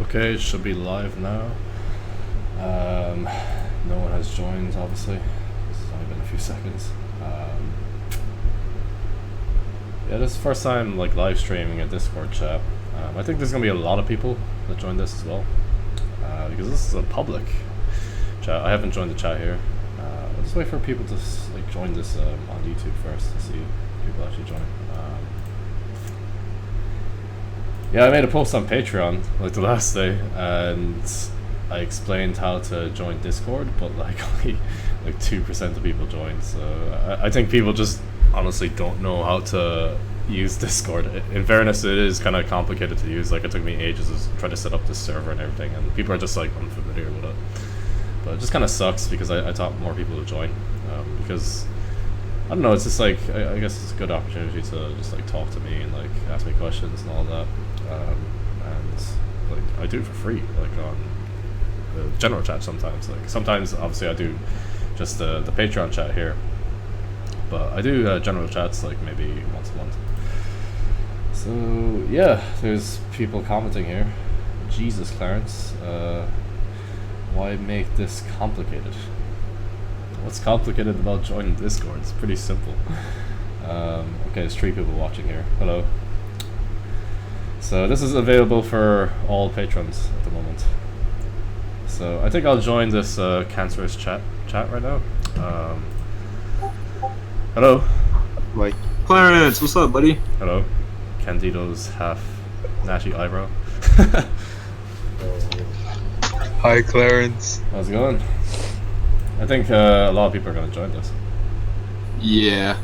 Okay, it should be live now. No one has joined, obviously. This has only been a few seconds. Yeah, this is the first time like live streaming a Discord chat. I think there's gonna be a lot of people that join this as well, because this is a public chat. I haven't joined the chat here. I'll just wait for people to like join this on YouTube first to see if people actually join. Yeah, I made a post on Patreon like the last day, and I explained how to join Discord, but like only like 2% of people joined. So I think people just honestly don't know how to use Discord. In fairness, it is kind of complicated to use. Like it took me ages to try to set up this server and everything, and people are just like unfamiliar with it. But it just kind of sucks because I thought more people would join, because I don't know, it's just like I guess it's a good opportunity to just like talk to me and like ask me questions and all that. And like I do it for free, like on the general chat sometimes. Like sometimes, obviously, I do just the Patreon chat here, but I do general chats like maybe once a month. So yeah, there's people commenting here. Jesus, Clarence, why make this complicated? What's complicated about joining Discord? It's pretty simple. Okay, there's 3 people watching here. Hello. So this is available for all patrons at the moment. So I think I'll join this cancerous chat right now. Hello. Like, Clarence, what's up, buddy? Hello. Candido's half natty eyebrow. Hi, Clarence. How's it going? I think a lot of people are gonna join this. Yeah.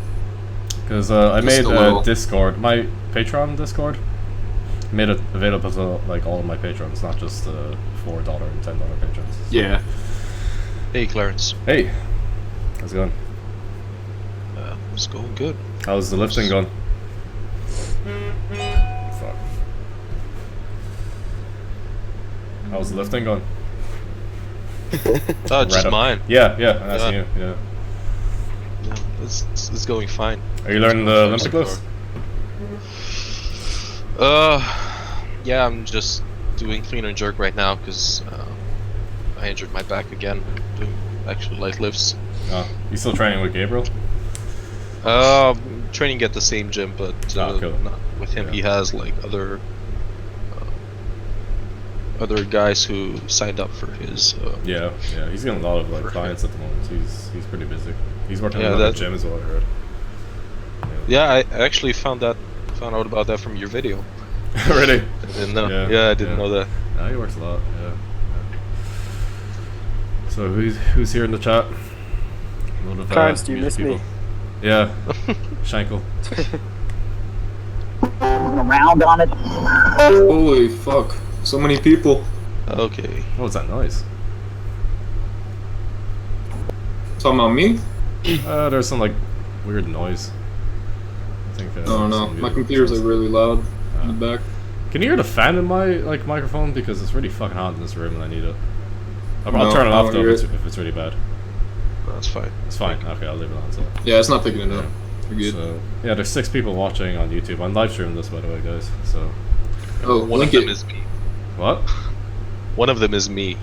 Because I made a little. Discord, my Patreon Discord, made it available to like all of my patrons, not just $4 and $10 patrons. Yeah. Hey, Clarence. Hey, how's it going? It's going good. How's the lifting going? Fuck. How's the lifting going? Just mine. Yeah, I'm asking you. Yeah. Yeah, it's going fine. Are you learning the Olympic lifts? Yeah, I'm just doing clean and jerk right now because I injured my back again doing actual light lifts. Oh, you still training with Gabriel? Training at the same gym, but cool. not with him. Yeah. He has like other guys who signed up for his. Yeah, he's getting a lot of like clients at the moment. He's pretty busy. He's working at that a gym as well, I heard. Yeah, I actually found out about that from your video. Really? I didn't know. Yeah, I didn't know that. No, he works a lot. Yeah. So who's here in the chat? A lot of, Clarence, do you miss people. me? Yeah, Shankle. Around on it. Holy fuck. So many people. Okay. What was that noise? Talking about me? There's some like weird noise. I think. Oh no, my computer's like really loud in the back. Can you hear the fan in my like microphone? Because it's really fucking hot in this room and I need it. I'll No, turn it I off don't though hear if it's really bad. That's fine. It's fine. Okay, I'll leave it on. So. Yeah, it's not picking it up. We're good. So yeah, there's 6 people watching on YouTube. I'm live streaming this by the way, guys. So. Oh, One link of them it. is me. What? One of them is me.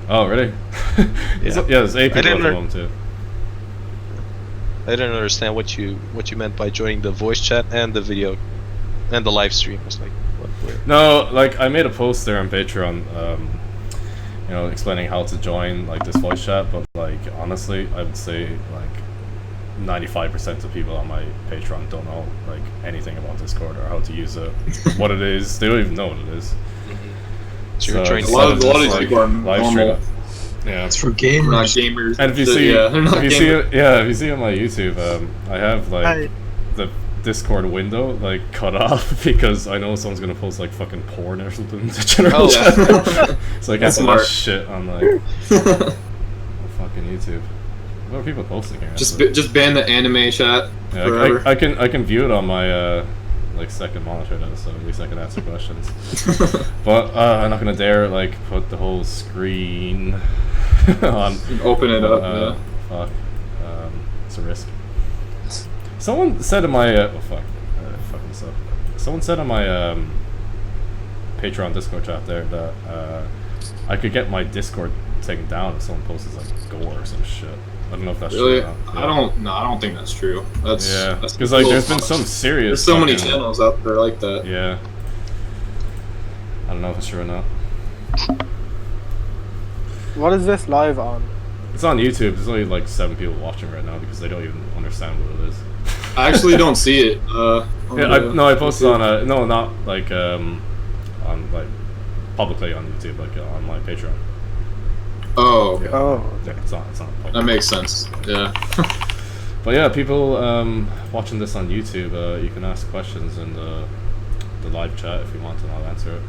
Oh really? Yeah. There's 8 people at didn't the learn- moment too. I didn't understand what you meant by joining the voice chat and the video and the live stream. I was like, what? Where? No, like I made a post there on Patreon, you know, explaining how to join like this voice chat. But like honestly, I would say like 95% of people on my Patreon don't know like anything about Discord or how to use it, what it is. They don't even know what it is. So you're trying it's to A lot of just, these like, people are live stream normal. it. Yeah. for We're not gamers. gamers. And if you So, see, yeah, they're not if you see gamers. it, yeah, if you see on my YouTube, I have like Hi. the Discord window like cut off because I know someone's gonna post like fucking porn or something in the general Oh, chat. yeah. So I That's can't put that smart. shit on like on fucking YouTube. What are people posting here? just ban the anime chat Yeah, forever. I can view it on my like second monitor then, so at least I can answer questions. But I'm not gonna dare like put the whole screen on. Open it up. Yeah. Fuck. It's a risk. Someone said in my fuck this up. Someone said on my Patreon Discord chat there that I could get my Discord taken down if someone posts like gore or some shit. I don't know if that's Really? true or not. I don't think that's true. That's Yeah, that's because like a there's little been some much. serious. There's so many fucking- channels out there like that. Yeah. I don't know if it's true or not. What is this live on? It's on YouTube. There's only like 7 people watching right now because they don't even understand what it is. I actually don't see it. On Yeah, the- I posted on no, not like on like publicly on YouTube, like on my Patreon. Oh, okay. Oh, Yeah, it's not public. That makes sense. Yeah. But yeah, people watching this on YouTube, you can ask questions in the live chat if you want, and I'll answer it.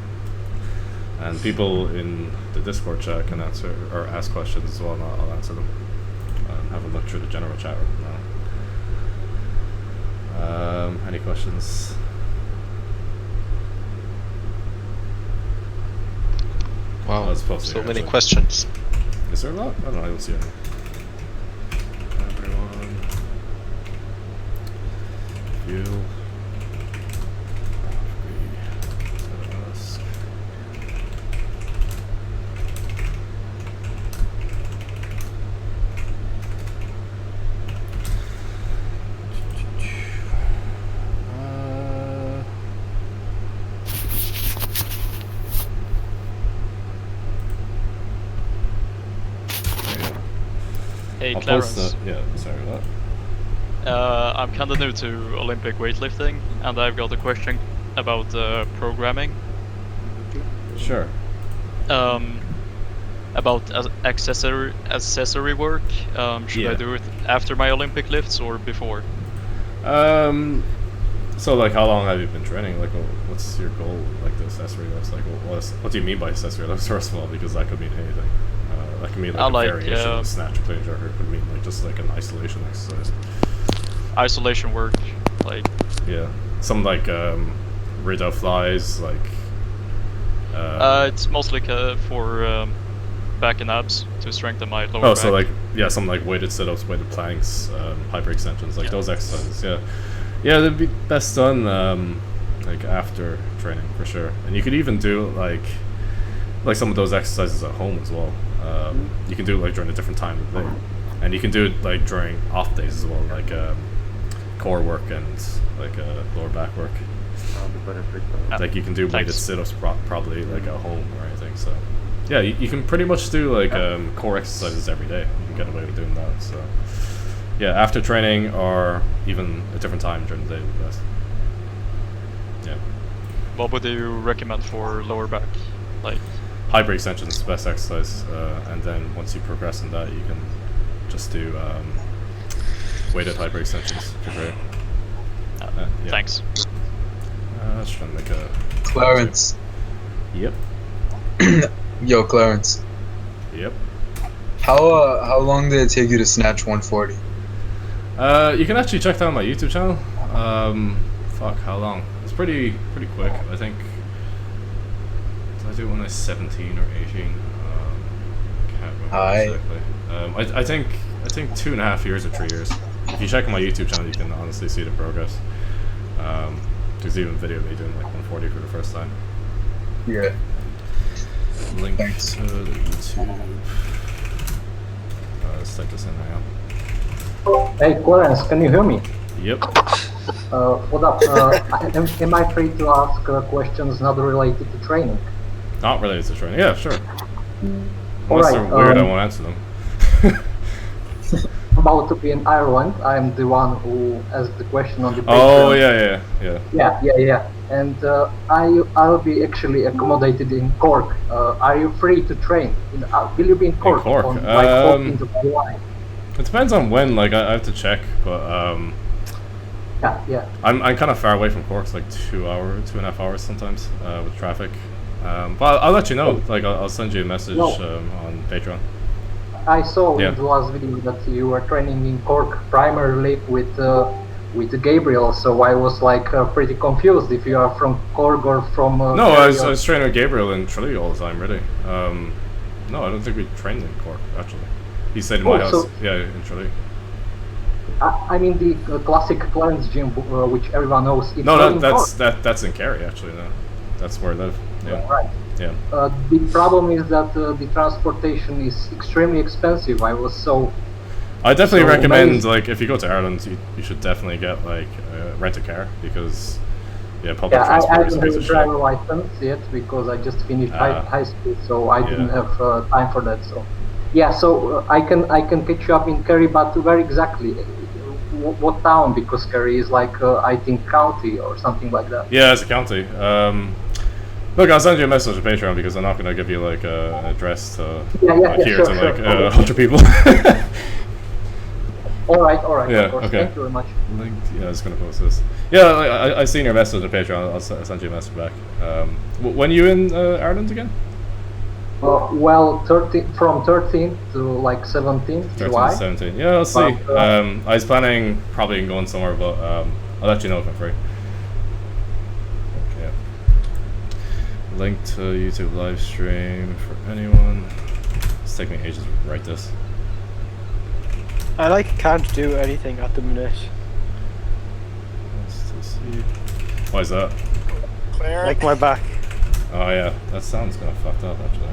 And people in the Discord chat can answer or ask questions as well, and I'll answer them. And have a look through the general chat room now. Any questions? Wow, That's supposed to so be many actually. questions. Is there a lot? I don't know, I don't see any. Everyone. You. Ask. Hey I'll Clarence, post the, yeah, sorry, what? I'm kinda new to Olympic weightlifting, and I've got a question about programming. Sure. About accessory work. Should Yeah. I do it after my Olympic lifts or before? So like, how long have you been training? Like, what's your goal? Like the accessory lifts? Like, what do you mean by accessory lifts? First of all, because that could mean anything. That could mean like I a like, variation of snatch, clean, jerk. It could mean like just like an isolation exercise. Isolation work, like Yeah, some like Rideau flies, like. it's mostly for back and abs to strengthen my lower Oh, back. so like yeah, some like weighted sit-ups, weighted planks, hyper extensions, like Yeah. those exercises. Yeah, yeah, they'd be best done like after training for sure. And you could even do like some of those exercises at home as well. You can do it like during a different time of the day, and you can do it like during off days as well, like core work and like lower back work. Yeah. Like you can do weighted Thanks. sit-ups probably like at home or anything. So yeah, you can pretty much do like core exercises every day. You can get away with doing that. So yeah, after training or even a different time during the day would be best. Yeah, What would you recommend for lower back? Like, hyper extension is the best exercise, and then once you progress in that, you can just do weighted hyper extensions. Great. Yeah. thanks. Let's try and make a. Clarence. Yep. Yo, Clarence. Yep. How long did it take you to snatch 140? You can actually check that on my YouTube channel. Fuck, how long? It's pretty quick. I think. Did I do it when I was 17 or 18? Can't remember Aye. exactly. I think 2.5 years or 3 years. If you check on my YouTube channel, you can honestly see the progress. There's even a video of me doing like 140 for the first time. Yeah. Link Thanks. to the YouTube. Let's type this in now. Hey, Clarence, can you hear me? Yep. What up? Am I free to ask questions not related to training? Not related to training. Yeah, sure. Unless Alright, they're weird, I won't answer them. About to be in Ireland, I'm the one who asked the question on the Oh Patreon. yeah. And I'll be actually accommodated in Cork. Are you free to train? Will you be in Cork? Cork? On like 14th of July? It depends on when. Like I have to check, but Yeah. I'm kind of far away from Cork. It's like 2.5 hours sometimes with traffic. But I'll let you know. Like I'll send you a message No. on Patreon. I saw Yeah. in the last video that you were training in Cork primarily with Gabriel, so I was like pretty confused if you are from Cork or from. No, Kerry I or- was training with Gabriel in Tralee all the time, really. No, I don't think we trained in Cork actually. He stayed in my Oh, house. so- Yeah, in Tralee. I mean the classic Clarence gym, which everyone knows. It's No, not in that's in Kerry actually. No. That's where I live. Yeah. Right. Yeah. The problem is that the transportation is extremely expensive. I was so I definitely So recommend, maybe- like, if you go to Ireland, you should definitely get, like, rent a car, because, yeah, public yeah. I transport is a don't piece have of a shit. driver license yet because I just finished high school, so I didn't Yeah. have time for that. So yeah, so I can catch you up in Kerry, but where exactly? What town? Because Kerry is like I think county or something like that. Yeah, it's a county. Look, I'll send you a message on Patreon, because I'm not going to give you, like, an address to Yeah, here sure, to, like, sure. 100 people. All right, Yeah, of course. okay. Thank you very much. Linked. Yeah, I was going to post this. Yeah, I seen your message on Patreon. I'll send you a message back. When you in Ireland again? Well, from 13th to like 17th 13 July. to 17. Yeah, I'll see. But, I was planning probably on going somewhere, but I'll let you know if I'm free. Okay. Link to YouTube live stream for anyone. It's taking me ages to write this. I like can't do anything at the minute. Let's to see. Why is that? Like my back. Oh yeah, that sounds kind of fucked up actually.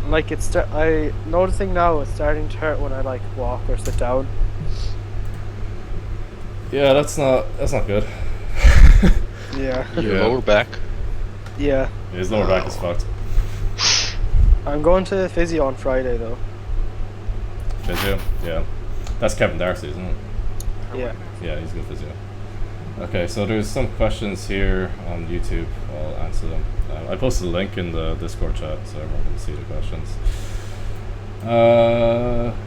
Like I noticing now it's starting to hurt when I like walk or sit down. Yeah, that's not good. Yeah. Your Yeah. lower back. Yeah. His lower back is fucked. I'm going to physio on Friday though. Physio? Yeah. That's Kevin Darcy, isn't it? Yeah. Yeah, he's good physio. Okay, so there's some questions here on YouTube. I'll answer them. I posted a link in the Discord chat, so everyone can see the questions.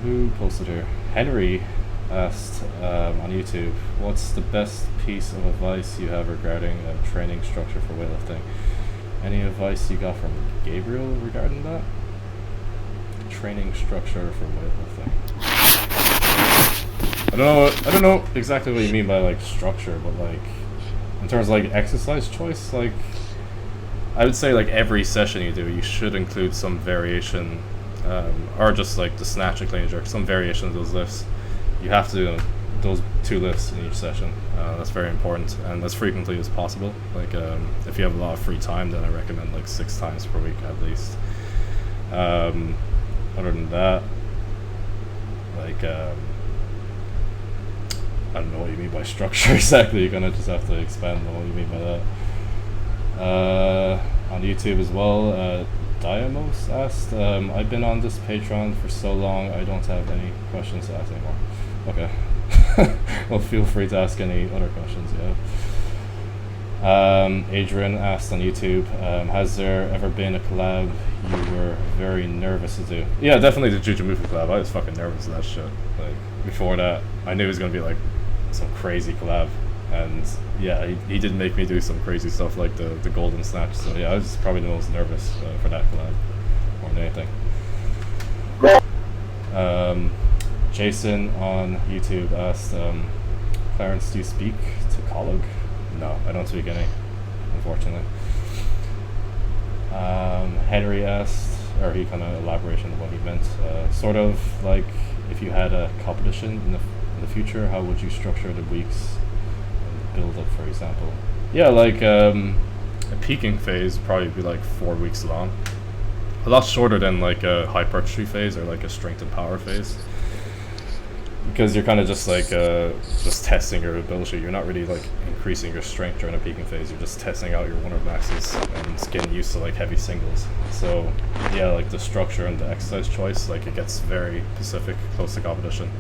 Who posted here? Henry asked on YouTube, what's the best piece of advice you have regarding training structure for weightlifting? Any advice you got from Gabriel regarding that? Training structure for weightlifting. I don't know exactly what you mean by like structure, but like in terms of like exercise choice, like I would say like every session you do, you should include some variation, or just like the snatch and clean and jerk, some variation of those lifts. You have to do those 2 lifts in each session. That's very important, and as frequently as possible. Like if you have a lot of free time, then I recommend like 6 times per week at least. Other than that, like I don't know what you mean by structure exactly. You're gonna just have to expand on what you mean by that. On YouTube as well, Diamos asked, I've been on this Patreon for so long, I don't have any questions to ask anymore. Okay. Well, feel free to ask any other questions you have. Adrian asked on YouTube, has there ever been a collab you were very nervous to do? Yeah, definitely the Jujamufu collab. I was fucking nervous of that shit. Like, before that, I knew it was gonna be like some crazy collab, and yeah, he did make me do some crazy stuff like the golden snatch. So yeah, I was probably the most nervous for that collab more than anything. Jason on YouTube asked, Clarence, do you speak to Tagalog? No, I don't speak any, unfortunately. Henry asked, or he kind of elaboration on what he meant, sort of like if you had a competition in the future, how would you structure the weeks and build up, for example? Yeah, like a peaking phase would probably be like 4 weeks long. A lot shorter than like a hypertrophy phase or like a strength and power phase. Because you're kind of just like just testing your ability. You're not really like increasing your strength during a peaking phase. You're just testing out your one-rep maxes and getting used to like heavy singles. So yeah, like the structure and the exercise choice, like it gets very specific close to competition.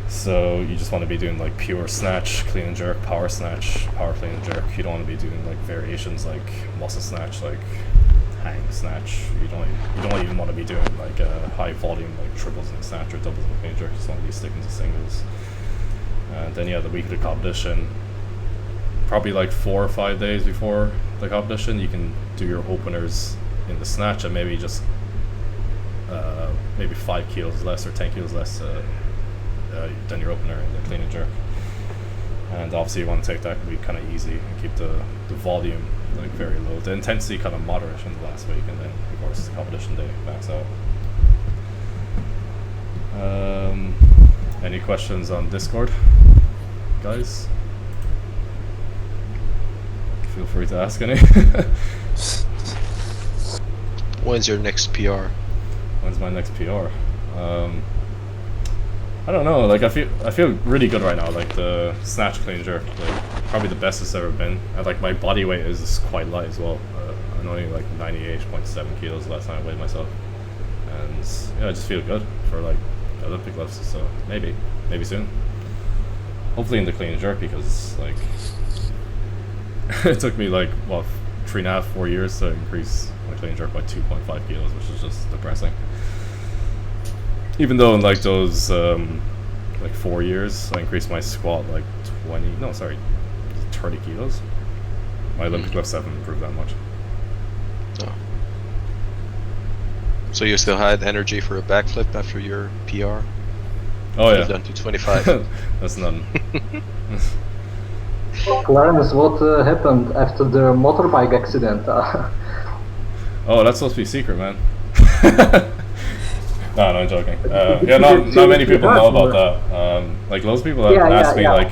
So you just want to be doing like pure snatch, clean and jerk, power snatch, power clean and jerk. You don't want to be doing like variations like muscle snatch, like hang snatch. You don't even want to be doing like high volume like triples in snatch or doubles in clean jerk. You just want to be sticking to singles. And then yeah, the week of the competition, probably like 4 or 5 days before the competition, you can do your openers in the snatch and maybe just maybe 5 kilos less or 10 kilos less than your opener in the clean and jerk. And obviously you want to take that week kind of easy and keep the volume like very low, the intensity kind of moderate in the last week, and then of course the competition day max out. Any questions on Discord, guys? feel free to ask any. When's your next PR? When's my next PR? I don't know. Like I feel really good right now. Like the snatch clean jerk, like probably the best it's ever been. And like my body weight is quite light as well. I'm only like 98.7 kilos last time I weighed myself, and yeah, I just feel good for like Olympic lifts. So maybe soon. Hopefully in the clean and jerk, because like it took me like what 3.5, 4 years to increase my clean and jerk by 2.5 kilos, which is just depressing. Even though in like those like 4 years I increased my squat like 30 kilos. My Olympic lifts haven't improved that much. Oh. So you still had energy for a backflip after your PR? Oh yeah. Done to 25. That's none. Clarence, what happened after the motorbike accident? Oh, that's supposed to be secret, man. No, I'm joking. Yeah, not many people know about that. Like loads of people have asked me like,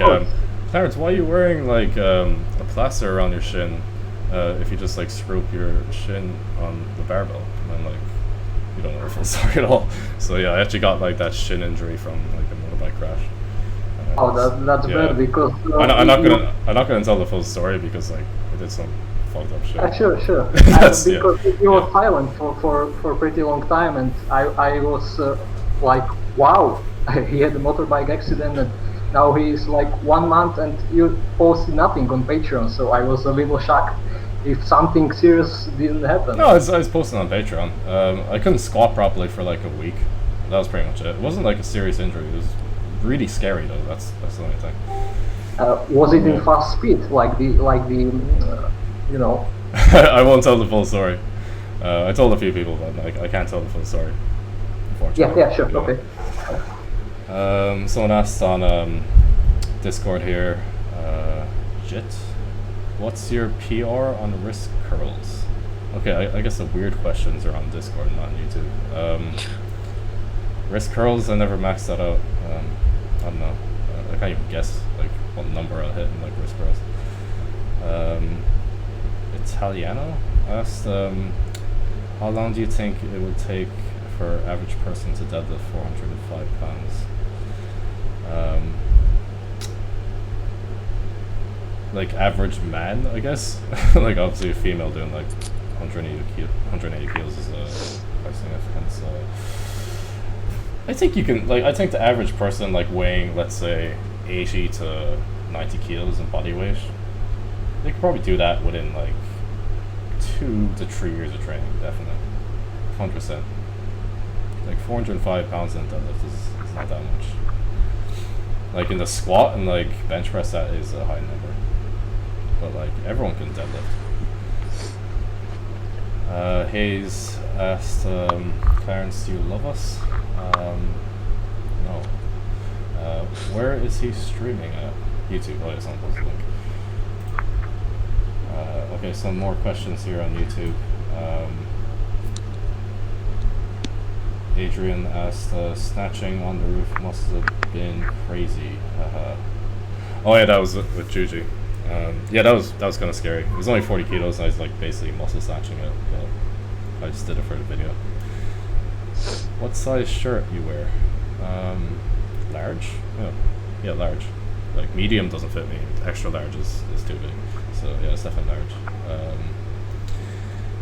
Clarence, why are you wearing like a plaster around your shin if you just like screw up your shin on the barbell? And I'm like, you don't know the full story at all. So yeah, I actually got like that shin injury from like a motorbike crash. That's bad, because I'm not gonna tell the full story because like I did some fucked up shit. Sure. Yes, because he was silent for a pretty long time, and I was like, wow, he had a motorbike accident, and now he's like 1 month and you posted nothing on Patreon, so I was a little shocked if something serious didn't happen. No, I was posting on Patreon. I couldn't squat properly for like a week. That was pretty much it. It wasn't like a serious injury. It was really scary though. That's the only thing. Was it in fast speed, like the you know? I won't tell the full story. I told a few people, but I can't tell the full story. Unfortunately. Yeah, sure, okay. Someone asked on Discord here, Jit, what's your PR on wrist curls? Okay, I guess the weird questions are on Discord, not on YouTube. Wrist curls, I never maxed that out. I don't know. I can't even guess like what number I'll hit in like wrist curls. Italiano asked, how long do you think it would take for average person to deadlift 405 pounds? Like average man, I guess. Like obviously a female doing like 180 kilos is quite significant. I think you can, like, I think the average person like weighing, let's say 80 to 90 kilos in body weight, they could probably do that within like 2 to 3 years of training, definitely. 100%. Like 405 pounds in deadlift is not that much. Like in the squat and like bench press, that is a high number. But like everyone can deadlift. Hayes asked, Clarence, do you love us? No. Where is he streaming at? YouTube. Oh, it's on the link. Okay, some more questions here on YouTube. Adrian asked, snatching on the roof must have been crazy. Oh yeah, that was with Juji. Yeah, that was kind of scary. It was only 40 kilos, and I was like basically muscle snatching it, but I just did it for the video. What size shirt you wear? Large? Yeah, large. Like medium doesn't fit me. Extra large is too big. So yeah, it's definitely large.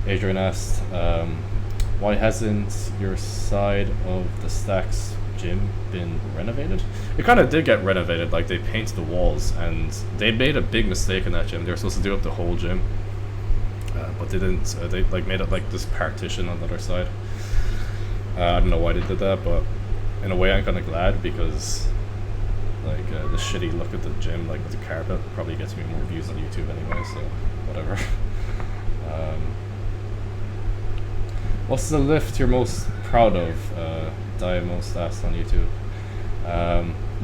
Adrian asked, why hasn't your side of the Stacks gym been renovated? It kind of did get renovated. Like they painted the walls, and they made a big mistake in that gym. They were supposed to do up the whole gym, but they didn't. They like made it like this partition on the other side. I don't know why they did that, but in a way I'm kind of glad, because like the shitty look at the gym, like with the carpet, probably gets me more views on YouTube anyway, so whatever. What's the lift you're most proud of? Most asked on YouTube.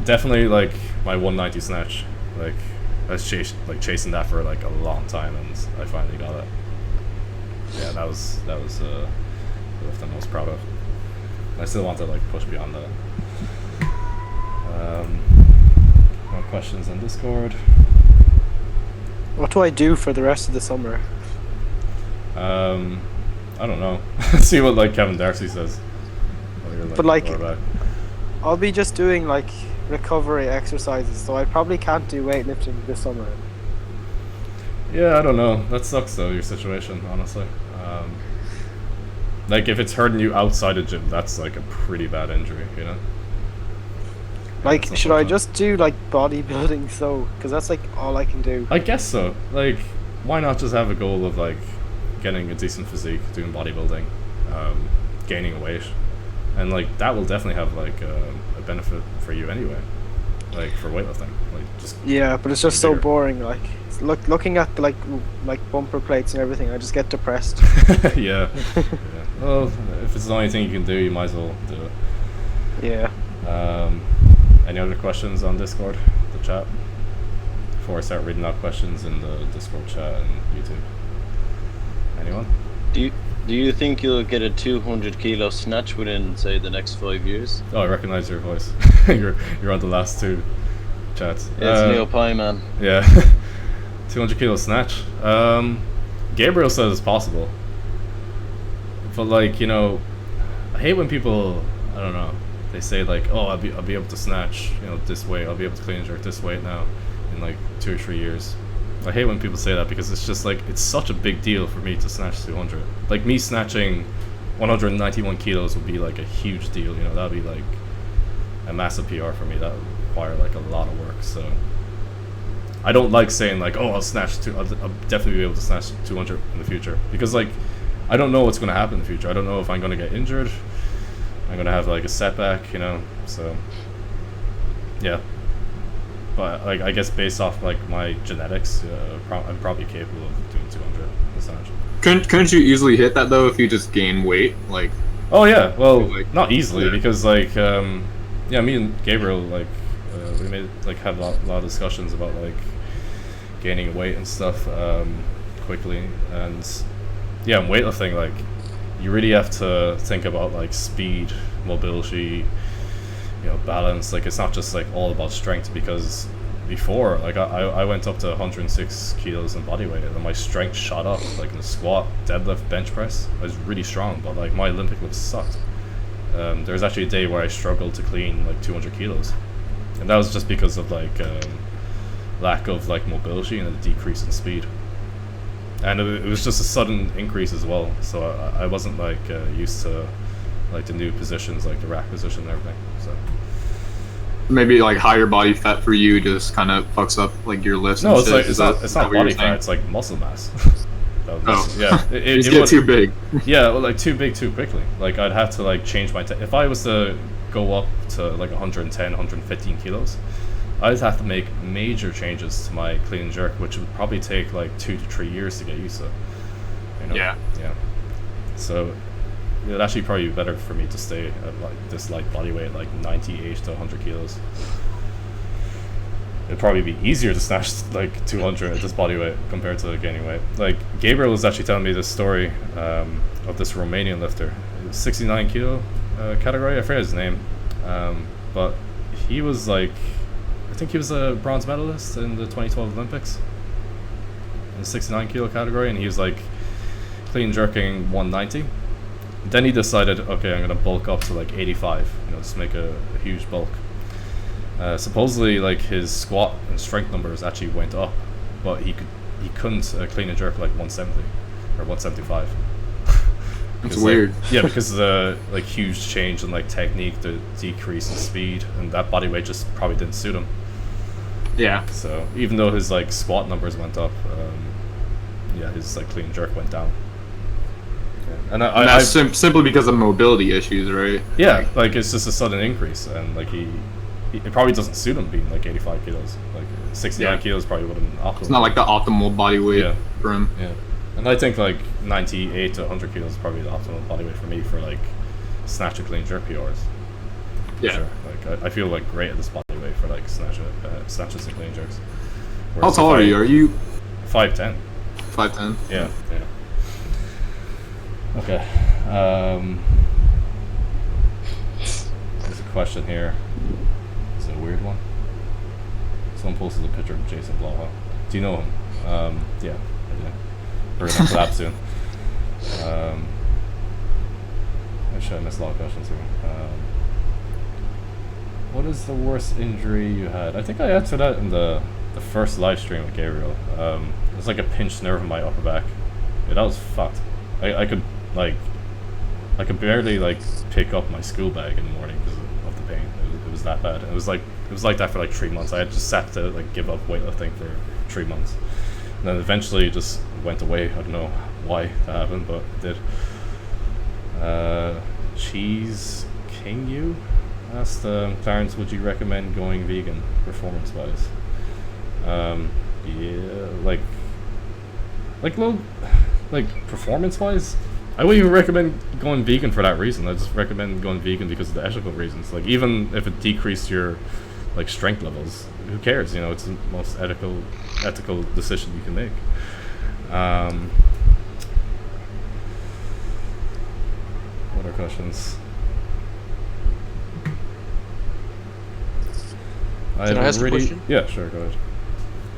Definitely like my 190 snatch. Like I was chasing that for like a long time, and I finally got it. Yeah, that was the lift I'm most proud of. I still want to like push beyond that. More questions on Discord. What do I do for the rest of the summer? I don't know. See what like Kevin Darcy says. While you're, But, like, quarterback. I'll be just doing like recovery exercises, so I probably can't do weightlifting this summer. Yeah, I don't know. That sucks though, your situation, honestly. Like if it's hurting you outside of gym, that's like a pretty bad injury, you know? Like, That's not should I fun. just do like bodybuilding so? Because that's like all I can do. I guess so. Like, why not just have a goal of like getting a decent physique, doing bodybuilding, gaining weight, and like that will definitely have like a benefit for you anyway. Like for weightlifting, like just Yeah, but it's just so bigger. boring. Like, looking at the, like bumper plates and everything, I just get depressed. yeah. Yeah. Well, if it's the only thing you can do, you might as well do it. Yeah. Any other questions on Discord, the chat? Before I start reading out questions in the Discord chat and YouTube. Anyone? Do you think you'll get a 200 kilo snatch within, say, the next 5 years? Oh, I recognize your voice. you're on the last two chats. It's Neil Pie, man. Yeah. 200 kilo snatch. Gabriel says it's possible. But like, you know, I hate when people, I don't know, they say like, oh, I'll be able to snatch, you know, this weight. I'll be able to clean and jerk this weight now in like 2 or 3 years. I hate when people say that because it's just like, it's such a big deal for me to snatch 200. Like me snatching 191 kilos would be like a huge deal, you know, that would be like a massive PR for me. That would require like a lot of work, so I don't like saying like, oh, I'll definitely be able to snatch 200 in the future, because like I don't know what's going to happen in the future. I don't know if I'm going to get injured, I'm going to have like a setback, you know, so yeah. But like I guess based off like my genetics, I'm probably capable of doing 200 in snatch. Couldn't you easily hit that though if you just gain weight? Like, Oh yeah, well, like, not easily, yeah. because like yeah, me and Gabriel like we made like had a lot of discussions about like gaining weight and stuff quickly, and yeah, in weightlifting, like you really have to think about like speed, mobility, you know, balance. Like it's not just like all about strength, because before like I went up to 106 kilos in body weight and then my strength shot up, like in the squat, deadlift, bench press. I was really strong, but like my Olympic lifts sucked. There was actually a day where I struggled to clean like 200 kilos, and that was just because of like lack of like mobility and a decrease in speed, and it was just a sudden increase as well, so I wasn't like used to like the new positions, like the rack position and everything, so maybe like higher body fat for you just kind of fucks up like your lifts. no, and it's shit. like Is it's not what you're body fat, saying? it's like muscle mass. That was Oh, yeah, you it just get was- too big. yeah, well, like too big too quickly. Like I'd have to like change my if I was to go up to like 110, 115 kilos, I'd have to make major changes to my clean and jerk, which would probably take like 2 to 3 years to get used to. You know? Yeah. Yeah. So it'd actually probably be better for me to stay at like this light body weight, like 98 to 100 kilos. It'd probably be easier to snatch like 200 at this body weight compared to gaining weight. Like Gabriel was actually telling me this story of this Romanian lifter, 69 kilo category. I forget his name, but he was like, I think he was a bronze medalist in the 2012 Olympics in the 69 kilo category, and he was like clean jerking 190. Then he decided, okay, I'm gonna bulk up to like 85, you know, just make a huge bulk. Supposedly, like his squat and strength numbers actually went up, but he couldn't clean and jerk like 170 or 175. It's Because, weird. Like, yeah, because of the like huge change in like technique, the decrease in speed, and that body weight just probably didn't suit him. Yeah. So even though his like squat numbers went up, yeah, his like clean and jerk went down. Yeah. And And that's simply because of mobility issues, right? yeah, like it's just a sudden increase, and like it probably doesn't suit him being like 85 kilos. Like 69 Yeah. kilos probably would have been optimal. It's not like the optimal body weight Yeah. for him. Yeah, and I think like 98 to 100 kilos is probably the optimal body weight for me for like snatch and clean jerk PRs. For Yeah. sure. Like I feel like great at this body weight for like snatches and clean jerks. How Whereas tall if are you? Are you 5'10"? 5'10"? Yeah, yeah. Okay. There's a question here. It's a weird one. Someone posted a picture of Jason Blaha. Do you know him? Yeah. We're gonna collab soon. Actually, I missed a lot of questions here. What is the worst injury you had? I think I answered that in the first live stream with Gabriel. It was like a pinched nerve in my upper back. Yeah, that was fucked. I could barely like pick up my school bag in the morning because of the pain. It was that bad. It was like that for like 3 months. I had just sat to like give up weightlifting for 3 months, and then eventually it just went away. I don't know why that happened, but it did. Cheese King You asked Clarence, would you recommend going vegan performance-wise? Yeah, like performance-wise, I wouldn't even recommend going vegan for that reason. I just recommend going vegan because of the ethical reasons. Like, even if it decreased your like strength levels, who cares? You know, it's the most ethical decision you can make. What are questions? Can I ask a question? Yeah, sure, go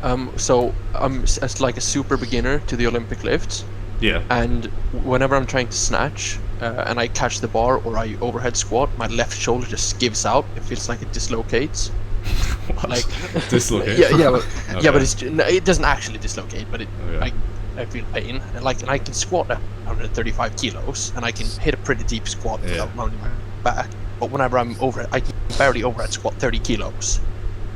ahead. So I'm as like a super beginner to the Olympic lifts. Yeah. And whenever I'm trying to snatch and I catch the bar or I overhead squat, my left shoulder just gives out. It feels like it dislocates. What? Like dislocate? Yeah, but Okay. yeah, but it doesn't actually dislocate, but it Okay. I feel pain. And I can squat at 135 kilos and I can hit a pretty deep squat without rounding my back. But whenever I'm over, I can barely overhead squat 30 kilos.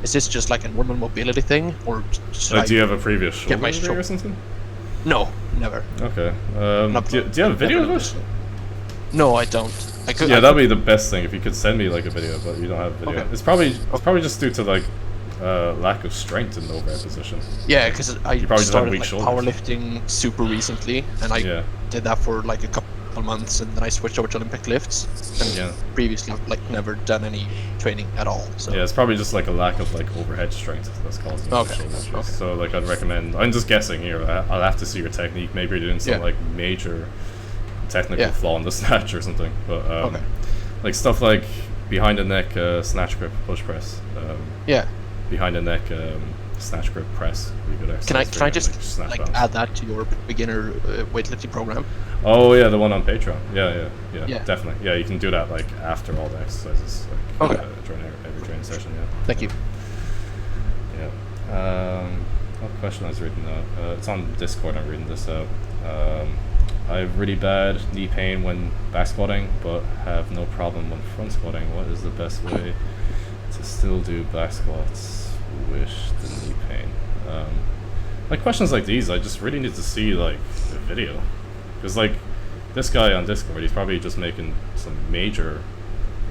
Is this just like a normal mobility thing, or should Like, do you have a previous get shoulder my injury or something? No, never. Okay. Not- Do you have a video of never it? No, I don't. I could. Yeah, I that'd could- be the best thing if you could send me like a video, but you don't have a video. Okay. It's probably just due to like lack of strength in the overhead position. Yeah, because I You probably just have started weak like shoulders. powerlifting super recently, and I Yeah. did that for like a couple months, and then I switched over to Olympic lifts. And Yeah. previously, I've like never done any training at all. So Yeah, it's probably just like a lack of like overhead strength that's causing Okay. shoulder issues. Okay. So like I'd recommend. I'm just guessing here. I'll have to see your technique. Maybe you're doing some Yeah. like major technical Yeah. flaw in the snatch or something. But Okay. like stuff like behind the neck snatch grip push press. yeah. Behind the neck snatch grip press. Would be a good Can I exercise for your, just snatch like balance. add that to your beginner weightlifting program? Oh yeah, the one on Patreon. Yeah, Yeah. definitely. Yeah, you can do that like after all the exercises, like Okay. during every training session. Yeah. Thank you. Yeah. What question I was reading out? It's on Discord. I'm reading this out. I have really bad knee pain when back squatting, but have no problem when front squatting. What is the best way to still do back squats with the knee pain? Like questions like these, I just really need to see like the video, because like this guy on Discord, he's probably just making some major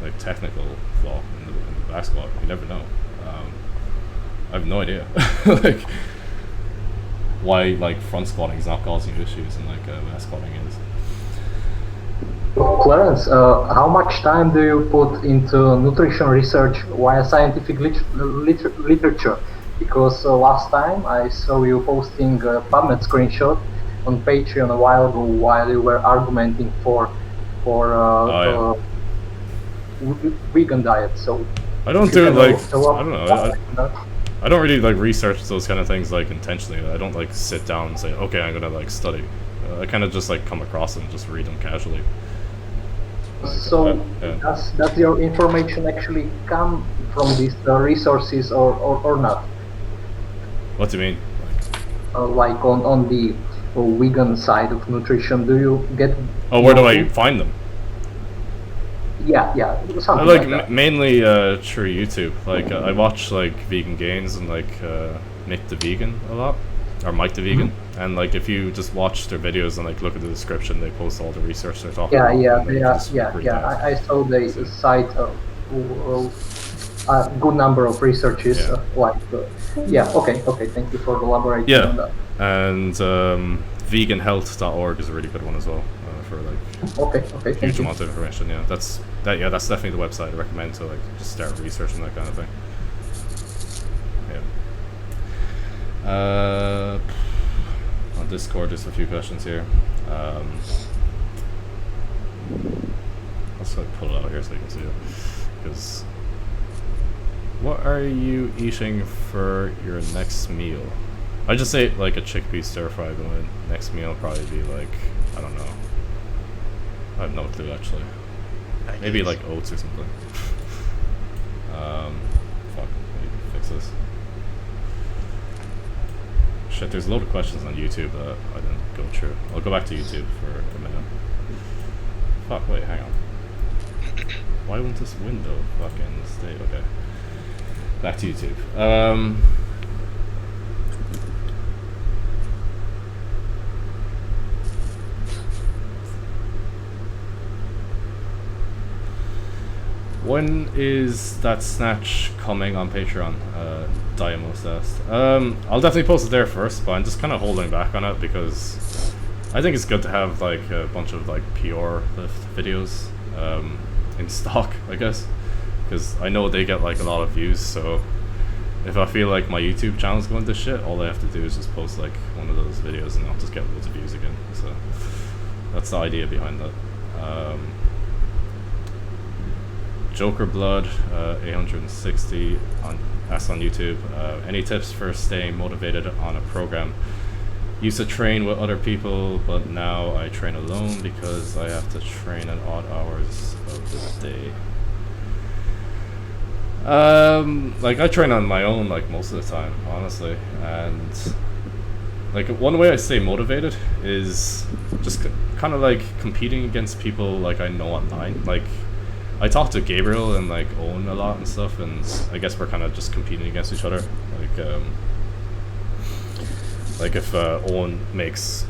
like technical flaw in the back squat. You never know. I have no idea like why like front squatting is not causing issues and like back squatting is. Clarence, how much time do you put into nutrition research via scientific literature? Because last time I saw you posting a PubMed screenshot on Patreon a while ago while you were argumenting for vegan diet. So I don't if you do can like follow I up don't know. on that. I don't really like research those kind of things like intentionally. I don't like sit down and say, okay, I'm gonna like study. I kind of just like come across them and just read them casually. Like, So yeah. does your information actually come from these resources or not? What do you mean? Like on the vegan side of nutrition, do you get? Oh, where do I find them? Yeah, something Like like that. mainly through YouTube. Like I watch like Vegan Gains and like Nick the Vegan a lot, or Mike the Vegan. And like if you just watch their videos and like look at the description, they post all the research they're talking about. and then you just read that. I saw they cite a good number of researches. Yeah. Okay. Thank you for elaborating Yeah. on that. And veganhealth.org is a really good one as well for like Okay. Thank huge you. amount of information. Yeah, that's definitely the website I recommend to like just start researching that kind of thing. Yeah. On Discord, just a few questions here. Let's like pull it out here so you can see it. Because what are you eating for your next meal? I just ate like a chickpea stir fry, but my next meal will probably be like, I don't know. I have no clue actually. Maybe like oats or something. Fuck, I need to fix this. Shit, there's a load of questions on YouTube that I didn't go through. I'll go back to YouTube for a minute. Fuck, wait, hang on. Why won't this window fucking stay? Okay. Back to YouTube. When is that snatch coming on Patreon? Diamos asked. I'll definitely post it there first, but I'm just kind of holding back on it because I think it's good to have like a bunch of like PR lift videos in stock, I guess, because I know they get like a lot of views. So if I feel like my YouTube channel's going to shit, all I have to do is just post like one of those videos and I'll just get loads of views again. So that's the idea behind that. Joker Blood 860 asks on YouTube, any tips for staying motivated on a program? Used to train with other people, but now I train alone because I have to train at odd hours of the day. Like I train on my own like most of the time, honestly, and like one way I stay motivated is just kind of like competing against people like I know online. Like I talk to Gabriel and like Owen a lot and stuff, and I guess we're kind of just competing against each other. Like if Owen makes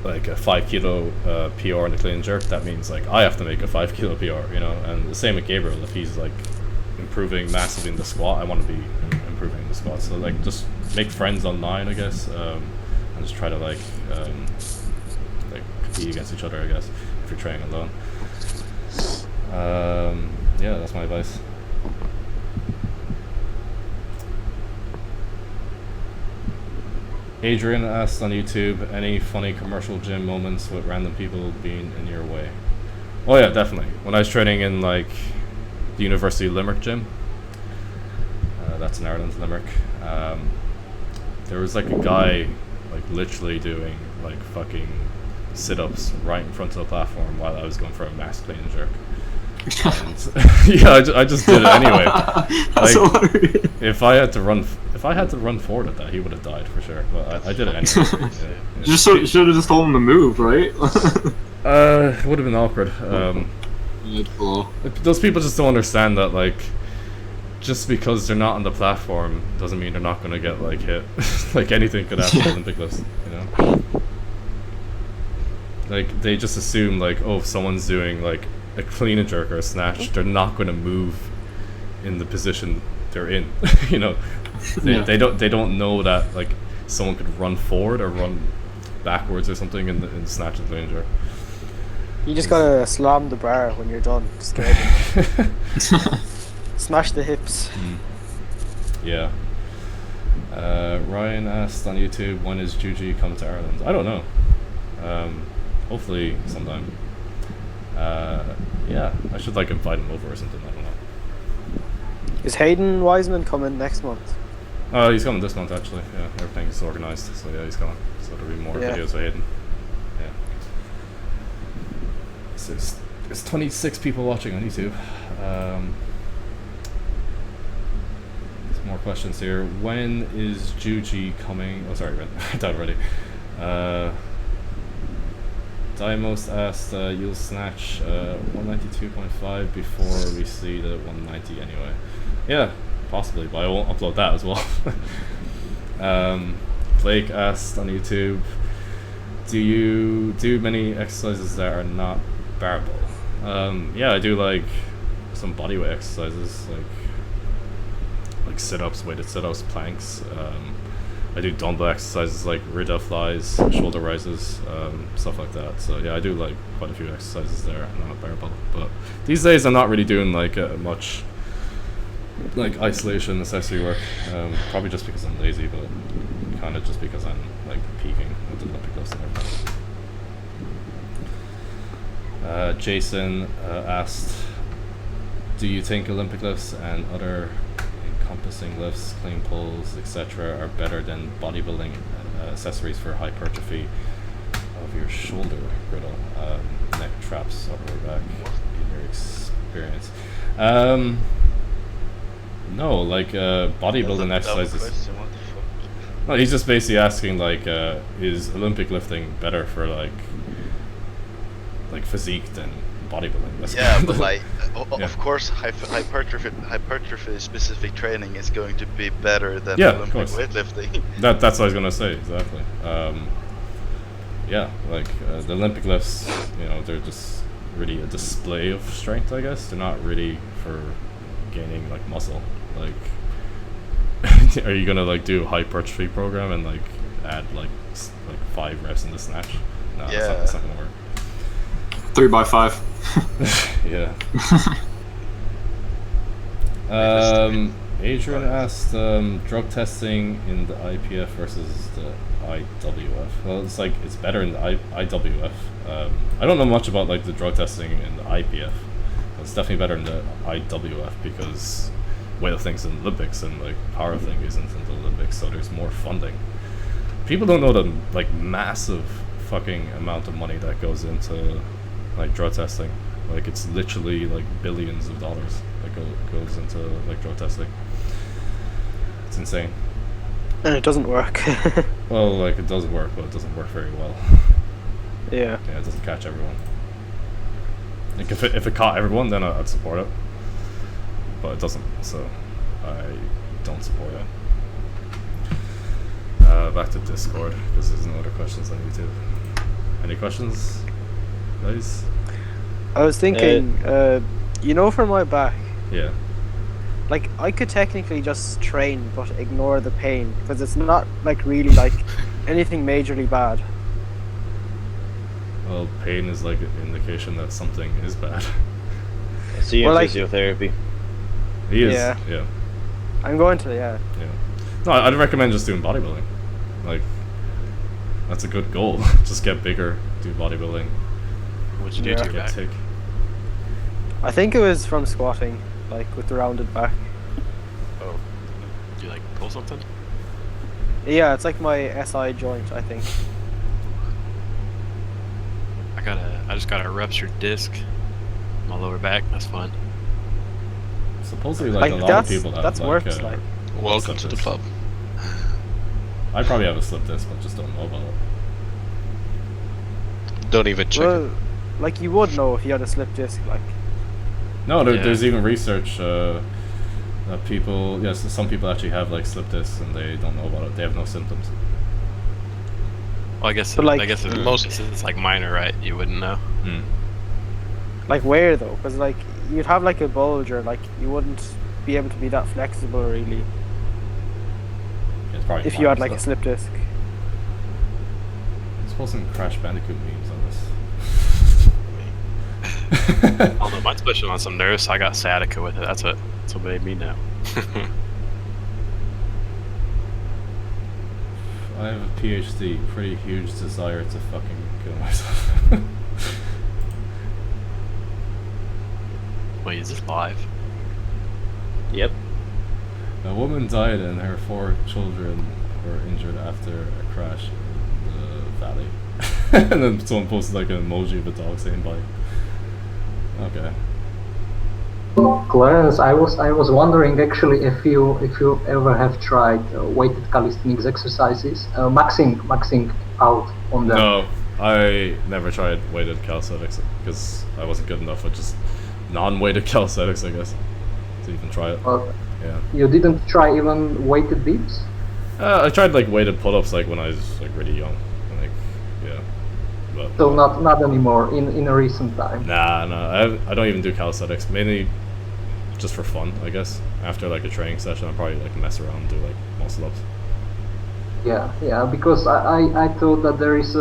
like a 5 kilo PR in the clean and jerk, that means like I have to make a 5 kilo PR, you know. And the same with Gabriel. If he's like improving massively in the squat, I want to be improving in the squat. So like just make friends online, I guess, and just try to like compete against each other, I guess, if you're training alone. Yeah, that's my advice. Adrian asked on YouTube, any funny commercial gym moments with random people being in your way? Oh yeah, definitely. When I was training in like the University of Limerick gym, that's in Ireland, Limerick, there was like a guy like literally doing like fucking sit-ups right in front of the platform while I was going for a mass clean and jerk. And, yeah, I just did it anyway. Like, if I had to run forward at that, he would have died for sure. But I did it anyway. Yeah. Just should have just told him to move, right? It would have been awkward. Those people just don't understand that, like, just because they're not on the platform doesn't mean they're not going to get like hit. Like anything could happen in Olympic lifts, you know. Like they just assume like, oh, if someone's doing like a clean and jerk or a snatch, they're not going to move in the position they're in. You know, they don't know that like someone could run forward or run backwards or something in the snatch and clean and jerk. You just gotta slam the bar when you're done. Smash the hips. Yeah. Ryan asked on YouTube, when is Juji coming to Ireland? I don't know. Hopefully sometime. Yeah, I should like invite him over or something. I don't know. Is Hayden Wiseman coming next month? He's coming this month actually. Yeah, everything is organized, so yeah, he's coming. So there'll be more videos of Hayden. Yeah. So there's 26 people watching on YouTube. There's more questions here. When is Juji coming? Oh, sorry, I died already. Diamos asked, you'll snatch 192.5 before we see the 190 anyway. Yeah, possibly, but I won't upload that as well. Blake asked on YouTube, do you do many exercises that are not barbell? Yeah, I do like some bodyweight exercises, like sit-ups, weighted sit-ups, planks. I do dumbbell exercises like rear delt flies, shoulder rises, stuff like that. So yeah, I do like quite a few exercises there, not barbell. But these days I'm not really doing like much like isolation necessity work. Probably just because I'm lazy, but kind of just because I'm like peaking with the Olympic lifts and everything. Jason asked, do you think Olympic lifts and other encompassing lifts, clean pulls, etc. are better than bodybuilding accessories for hypertrophy of your shoulder griddle, neck traps, upper back, in your experience. No, like bodybuilding exercises. No, he's just basically asking like, is Olympic lifting better for like physique than bodybuilding? That's but like, of course, hypertrophy specific training is going to be better than Olympic weightlifting. That's what I was gonna say, exactly. Yeah, like the Olympic lifts, you know, they're just really a display of strength, I guess. They're not really for gaining like muscle. Like, are you gonna like do a hypertrophy program and like add like 5 reps in the snatch? No, that's not gonna work. 3x5. Yeah. Adrian asked, drug testing in the IPF versus the IWF. Well, it's like it's better in the IWF. I don't know much about like the drug testing in the IPF. But it's definitely better in the IWF because weightlifting's in the Olympics and like powerlifting isn't in the Olympics, so there's more funding. People don't know the like massive fucking amount of money that goes into like drug testing. Like it's literally like billions of dollars that goes into like drug testing. It's insane. And it doesn't work. Well, like it does work, but it doesn't work very well. Yeah. Yeah, it doesn't catch everyone. Like if it caught everyone, then I'd support it. But it doesn't, so I don't support it. Back to Discord, because there's no other questions on YouTube. Any questions, guys? I was thinking, you know, for my back, Yeah. like I could technically just train but ignore the pain because it's not like really like anything majorly bad. Well, pain is like an indication that something is bad. See, Well, like- physiotherapy. He is. Yeah. Yeah. I'm going to, yeah. No, I'd recommend just doing bodybuilding. Like, that's a good goal. Just get bigger, do bodybuilding. What'd you do Yeah. to your Get back? thick. I think it was from squatting, like with the rounded back. Oh. Did you like pull something? Yeah, it's like my SI joint, I think. I just got a ruptured disc in my lower back. That's fun. Supposedly, like a lot of that's people have that's like, worse, like. Welcome to the club. I probably have a slip disc, but just don't know about it. Don't even check Well, it. like you would know if you had a slip disc, like. No, Yeah. there's even research that people, yes, some people actually have like slip discs and they don't know about it. They have no symptoms. Well, I guess But, like- if Most- it's like minor, right? You wouldn't know. Like where though? Because like you'd have like a bulge or like you wouldn't be able to be that flexible really It's probably if you had fine, like a so. slip disc. Let's post some Crash Bandicoot memes on this. I don't know. Mine's pushing on some nerves, so I got sciatica with it. That's what made me know. I have a PhD, pretty huge desire to fucking kill myself. Wait, is this live? Yep. A woman died and her 4 children were injured after a crash in the valley. And then someone posted like an emoji of a dog saying bye. Okay. Clarence, I was wondering actually if you ever have tried weighted calisthenics exercises, maxing out on them. No, I never tried weighted calisthenics because I wasn't good enough with just non-weighted calisthenics, I guess, to even try it. Yeah. You didn't try even weighted dips? I tried like weighted pull-ups like when I was like really young, like yeah. But So not anymore in a recent time. nah, I don't even do calisthenics, mainly just for fun, I guess. After like a training session, I'll probably like mess around and do like muscle ups. Yeah, because I thought that there is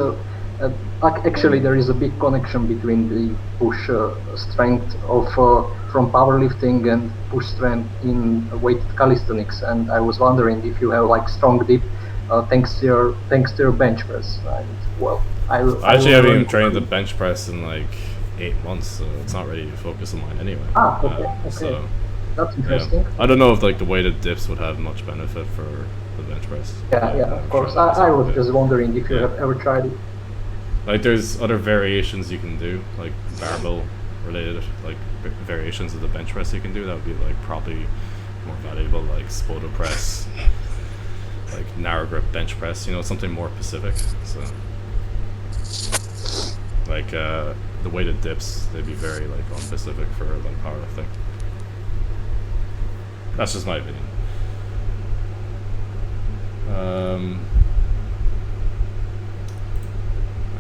actually there is a big connection between the push strength of from powerlifting and push strength in weighted calisthenics, and I was wondering if you have like strong dip thanks to your bench press. And, well, I actually haven't even trained the bench press in like 8 months, so it's not really a focus of mine anyway. Okay. So That's interesting. I don't know if like the weighted dips would have much benefit for the bench press. Yeah, of course. I was just wondering if you have ever tried it. Like there's other variations you can do, like barbell related, like variations of the bench press you can do. That would be like probably more valuable, like Spoto press, like narrow grip bench press. You know, something more specific. So, like the weighted dips, they'd be very like unspecific for like powerlifting. That's just my opinion.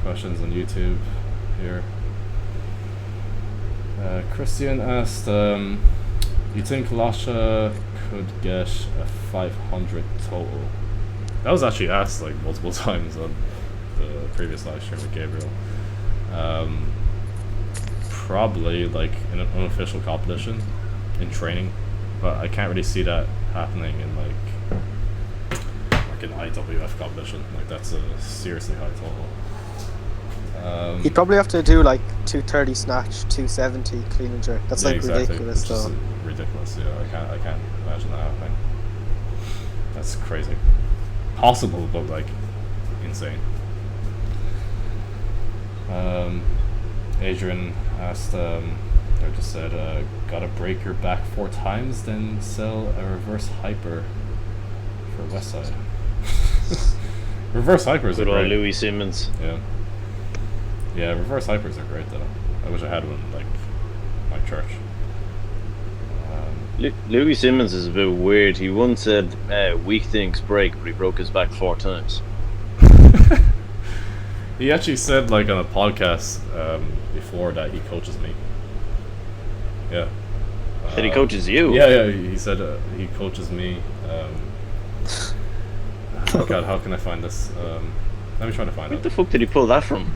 Questions on YouTube here. Christian asked, you think Lasha could get a 500 total? That was actually asked like multiple times on the previous live stream with Gabriel. Probably like in an unofficial competition in training, but I can't really see that happening in like an IWF competition. Like that's a seriously high total. You'd probably have to do like 230 snatch, 270 clean and jerk. That's like exactly. ridiculous though. Ridiculous, yeah. I can't imagine that happening. That's crazy. Possible, but like insane. Adrian asked, or just said, gotta break your back 4 times, then sell a reverse hyper for Westside. Reverse hypers are great. Louis Simmons. Yeah, reverse hypers are great though. I wish I had one like my church. Louis Simmons is a bit weird. He once said weak things break, but he broke his back 4 times. He actually said like on a podcast before that he coaches me. Yeah. That he coaches you? Yeah, he said he coaches me. Oh god, how can I find this? Let me try to find it. Where the fuck did he pull that from?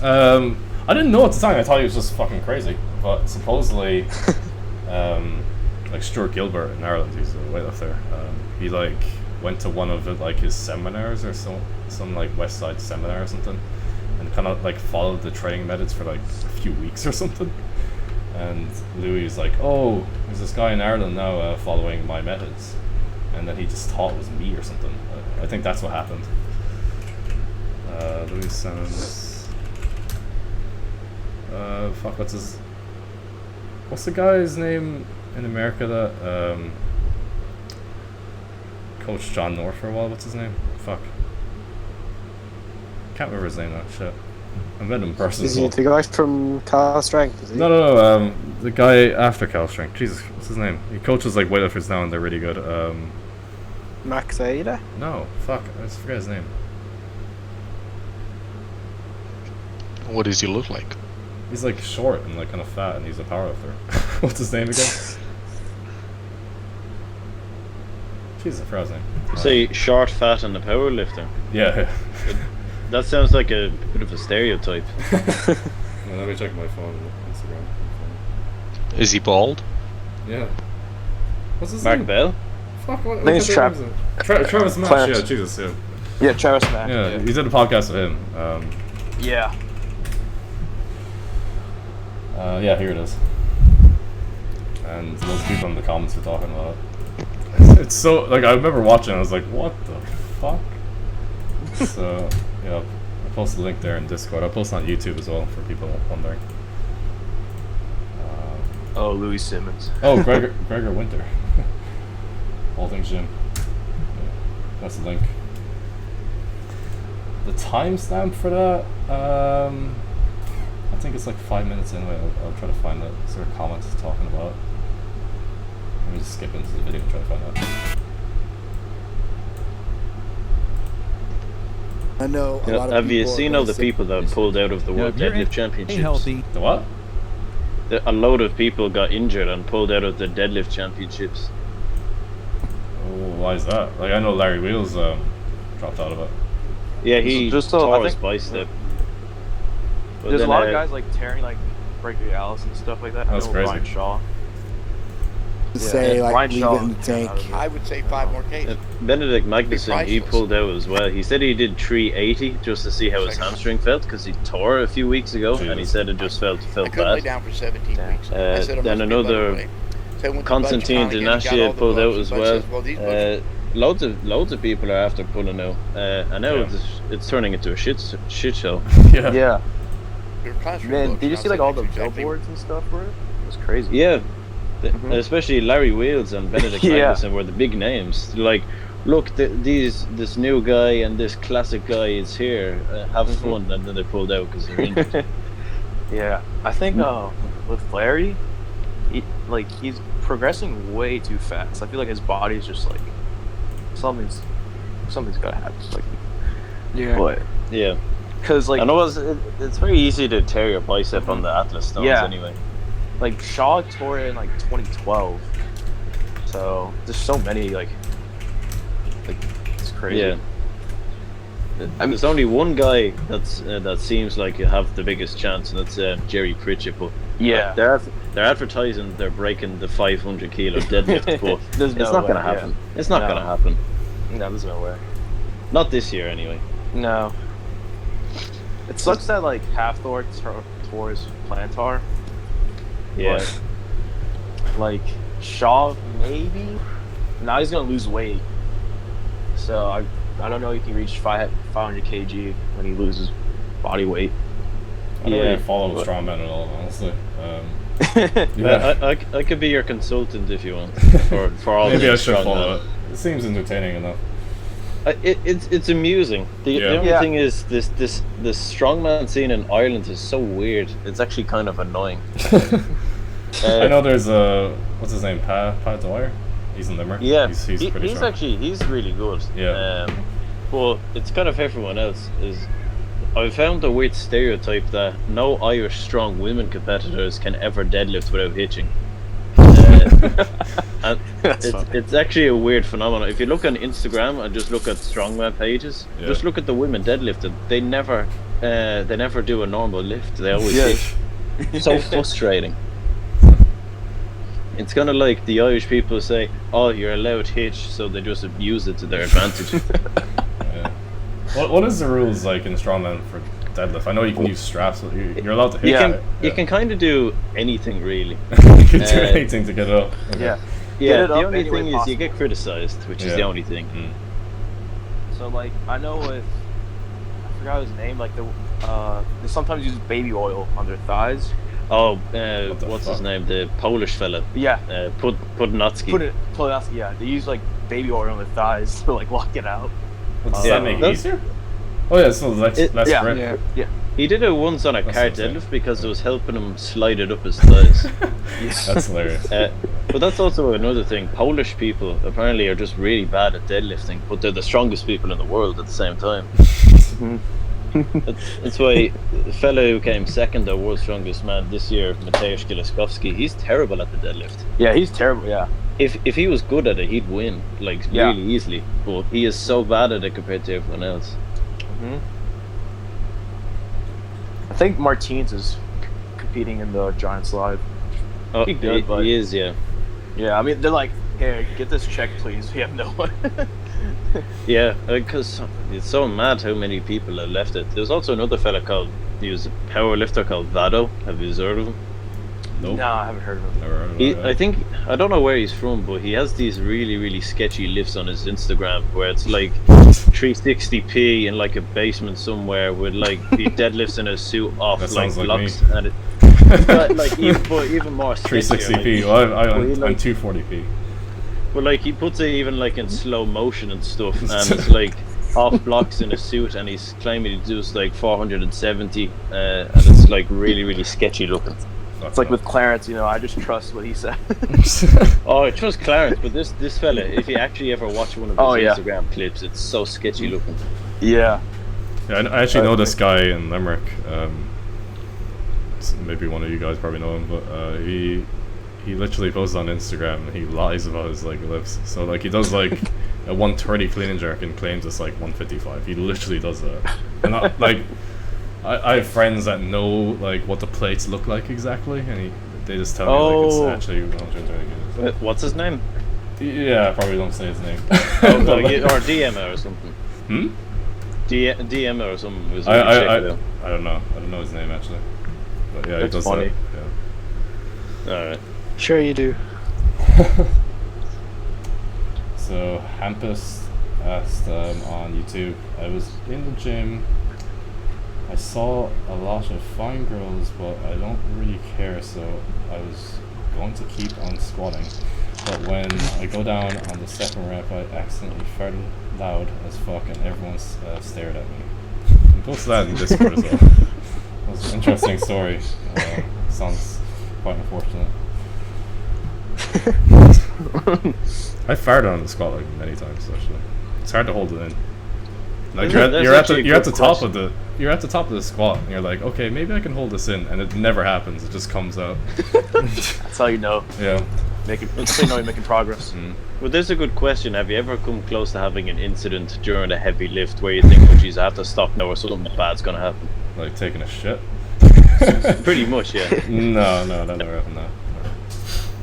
I didn't know at the time. I thought he was just fucking crazy. But supposedly, like Stuart Gilbert in Ireland, he's a weightlifter. He like went to one of like his seminars or some like West Side seminar or something, and kind of like followed the training methods for like a few weeks or something. And Louis was like, "Oh, there's this guy in Ireland now following my methods," and then he just thought it was me or something. I think that's what happened. Louis Simmons. Fuck, what's the guy's name in America that coached John North for a while? What's his name? Fuck, can't remember his name now. Shit, I met him in person. Is he the guy from Cal Strength? Is he? No. The guy after Cal Strength. Jesus, what's his name? He coaches like weightlifters now, and they're really good. Max Aida? No, fuck, I just forget his name. What does he look like? He's like short and like kind of fat, and he's a powerlifter. What's his name again? Jesus, I forgot his name. Say short, fat, and a powerlifter. Yeah. That sounds like a bit of a stereotype. Well, let me check my phone, Instagram. Is he bald? Yeah. What's his Mark name? Bell? Fuck, what? I think it's Travis Mash. Clarence. Yeah, Jesus, yeah. Yeah, Travis Mack. Yeah, he did a podcast with him. Yeah. Yeah, here it is. And those people in the comments were talking about it. It's so, like, I remember watching it, I was like, what the fuck? So, yeah, I'll post the link there in Discord. I'll post it on YouTube as well for people wondering. Oh, Louis Simmons. Oh, Gregor Winter. All Things Gym. Yeah, that's the link. The timestamp for that, I think it's like 5 minutes anyway. I'll try to find it. Is there a comment talking about it? Let me just skip into the video and try to find that. I know. A lot of have you people seen all the people that pulled out of the World Deadlift Championships? The what? A load of people got injured and pulled out of the deadlift championships. Oh, why is that? Like, I know Larry Wheels dropped out of it. Yeah, he just tore his bicep. But there's then, a lot of guys like tearing like brachialis and stuff like that. That's I know crazy. Ryan Shaw. Say like Ryan leave Shaw it in the tank. I would say 5 more Ks. Benedict Magnuson, he pulled out as well. He said he did 380 just to see how his hamstring felt because he tore a few weeks ago, and he said it just felt I couldn't bad. lay down for 17 weeks. I said Then another Constantine Dinastia pulled out as well. Loads of people are after pulling out, and now it's turning into a shit show. Yeah. Man, did you see like all the billboards and stuff for it? It was crazy. Yeah, especially Larry Wheels and Benedict Magnusson were the big names. Like, look, this new guy and this classic guy is here. Have fun, and then they pulled out because they're injured. Yeah, I think with Larry, he's progressing way too fast. I feel like his body's just like something's gotta happen. Like, but yeah, because like I know it's very easy to tear your bicep on the Atlas stones anyway. Like Shaw tore it in like 2012, so there's so many like it's crazy. Yeah. There's only one guy that seems like you have the biggest chance, and that's Jerry Pritchett. But they're advertising they're breaking the 500 kilo deadlift, but it's not gonna happen. It's not gonna happen. No, there's no way. Not this year, anyway. No. It sucks that like half Thor tours plantar. Yeah. But, like Shaw maybe. Now he's gonna lose weight. So I don't know if he can reach 500 kg when he loses body weight. I don't really follow strongman at all, honestly. I could be your consultant if you want. For all maybe I should follow it. It seems entertaining enough. It's amusing. The only thing is this strongman scene in Ireland is so weird. It's actually kind of annoying. I know there's what's his name, Pat Dwyer. He's in Limerick. Yeah, he's pretty strong. He's really good. Yeah. But it's kind of everyone else. I found a weird stereotype that no Irish strong women competitors can ever deadlift without hitching. And it's actually a weird phenomenon. If you look on Instagram and just look at strongman pages, just look at the women deadlifted. They never do a normal lift. They always hitch. So frustrating. It's kind of like the Irish people say, "Oh, you're allowed hitch," so they just use it to their advantage. What is the rules like in strongman for deadlift? I know you can use straps, but you're allowed to hitch. You can kind of do anything really. You can do anything to get it up. Okay. Yeah. The only thing is you get criticized, which is the only thing. So like I know with I forgot his name. Like they sometimes use baby oil on their thighs. Oh, what's his name? The Polish fella. Yeah. Podnocki. Podnocki. Yeah, they use like baby oil on their thighs to like lock it out. Does that make it easier? Oh yeah, so less grip. Yeah. He did it once on a cart deadlift because it was helping him slide it up his thighs. That's hilarious. But that's also another thing. Polish people apparently are just really bad at deadlifting, but they're the strongest people in the world at the same time. That's why the fellow who came second, the world's strongest man this year, Mateusz Gileskowski, he's terrible at the deadlift. Yeah, he's terrible. Yeah. If he was good at it, he'd win really easily. But he is so bad at it compared to everyone else. I think Martins is competing in the Giants Live. Oh, he is, yeah. Yeah, I mean they're like, here, get this check, please. We have no one. Yeah, because it's so mad how many people have left it. There's also another fella he was a power lifter called Vado. Have you heard of him? Nope. No, I haven't heard of him. Never heard of him. I don't know where he's from, but he has these really, really sketchy lifts on his Instagram where it's like 360p in like a basement somewhere with like he deadlifts in a suit off like blocks and it. But even more 360p. Well, I'm 240p. But like he puts it even like in slow motion and stuff, and it's like off blocks in a suit, and he's claiming he does like 470, and it's like really, really sketchy looking. It's like with Clarence, I just trust what he said. Oh, I trust Clarence, but this fella, if you actually ever watch one of his Instagram clips, it's so sketchy looking. Yeah. I actually know this guy in Limerick. Maybe one of you guys probably know him, but he literally posts on Instagram and he lies about his like lifts. So like he does like a 130 clean and jerk and claims it's like 155. He literally does that. And I have friends that know like what the plates look like exactly, and they just tell me like it's actually 130. What's his name? Yeah, I probably don't say his name. Or DM or something. DM or something. I don't know. I don't know his name actually. But yeah, that's he does funny. that. Yeah. Alright. Sure you do. So Hampus asked on YouTube, I was in the gym, I saw a lot of fine girls, but I don't really care, so I was going to keep on squatting. But when I go down on the second rep, I accidentally farted loud as fuck and everyone stared at me. You post that in Discord as well. That was an interesting story. Sounds quite unfortunate. I farted on the squat like many times actually. It's hard to hold it in. Like you're at the top of the squat and you're like, okay, maybe I can hold this in, and it never happens. It just comes out. That's how you know. Yeah. That's how you know you're making progress. Well, there's a good question. Have you ever come close to having an incident during a heavy lift where you think, oh geez, I have to stop now or something bad's gonna happen? Like taking a shit? Pretty much, yeah. No, that never happened, no.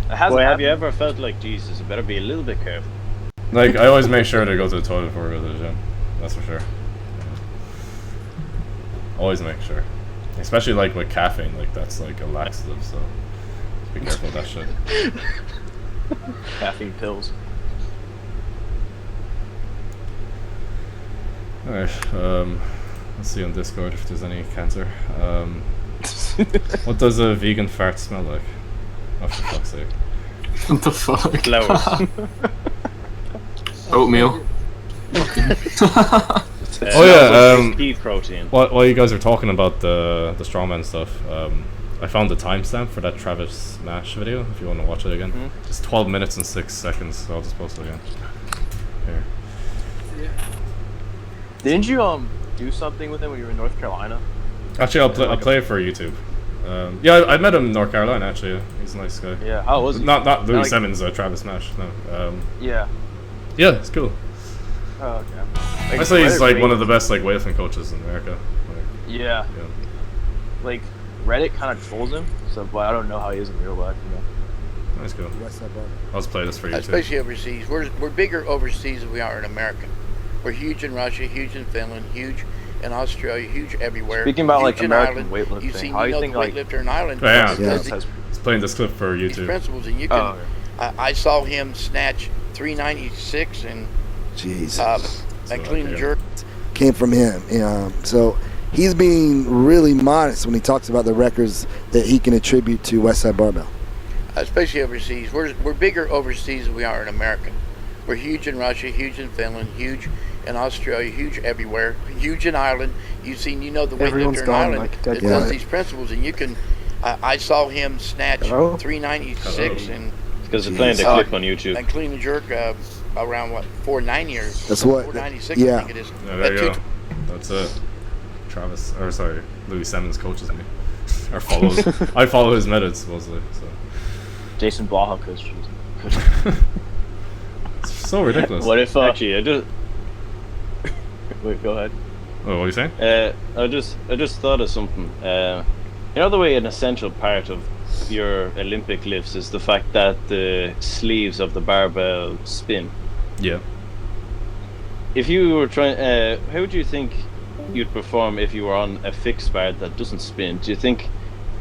Have you ever felt like, Jesus, I better be a little bit careful? Like, I always make sure to go to the toilet before I go to the gym. That's for sure. Always make sure. Especially like with caffeine, like that's like a laxative, so be careful with that shit. Caffeine pills. Alright, let's see on Discord if there's any cancer. What does a vegan fart smell like? Oh, for fuck's sake. What the fuck? Flowers. Oatmeal. Oh yeah, pea protein. While you guys are talking about the strongman stuff, I found the timestamp for that Travis Smash video, if you want to watch it again. It's 12 minutes and 6 seconds, so I'll just post it again. Here. Didn't you do something with him when you were in North Carolina? Actually, I'll play it for YouTube. Yeah, I met him in North Carolina, actually. Yeah. He's a nice guy. Yeah, how was he? Not Louis Simmons, Travis Smash, no. Yeah. Yeah, it's cool. Oh, okay. I say he's like one of the best like weightlifting coaches in America. Like, yeah. Like Reddit kind of trolls him, so but I don't know how he is in real life. You know. That's cool. I'll just play this for you Especially too. overseas. We're bigger overseas than we are in America. We're huge in Russia, huge in Finland, huge in Australia, huge everywhere. Speaking about huge like American weightlifting, you've seen, how do you think the like weightlifter in Ireland? Yeah. He's playing this clip for YouTube. These principles, and you can. I saw him snatch 396 and clean and jerk. Came from him. So he's being really modest when he talks about the records that he can attribute to Westside Barbell. Especially overseas. We're bigger overseas than we are in America. We're huge in Russia, huge in Finland, huge in Australia, huge everywhere, huge in Ireland. You've seen, the weightlifter in Ireland that does these principles, and you can. I saw him snatch 396 and. Because they're playing the clip on YouTube. And clean and jerk around 490 or that's what 496. Yeah. I think it is. Yeah, there you go. That's it. Louis Simmons coaches me. Or follows. I follow his methods supposedly. So. Jason Blaha coaches. It's so ridiculous. What if actually I just wait? Go ahead. Oh, what are you saying? I just thought of something. The way an essential part of your Olympic lifts is the fact that the sleeves of the barbell spin. Yeah. If you were trying, how would you think you'd perform if you were on a fixed bar that doesn't spin? Do you think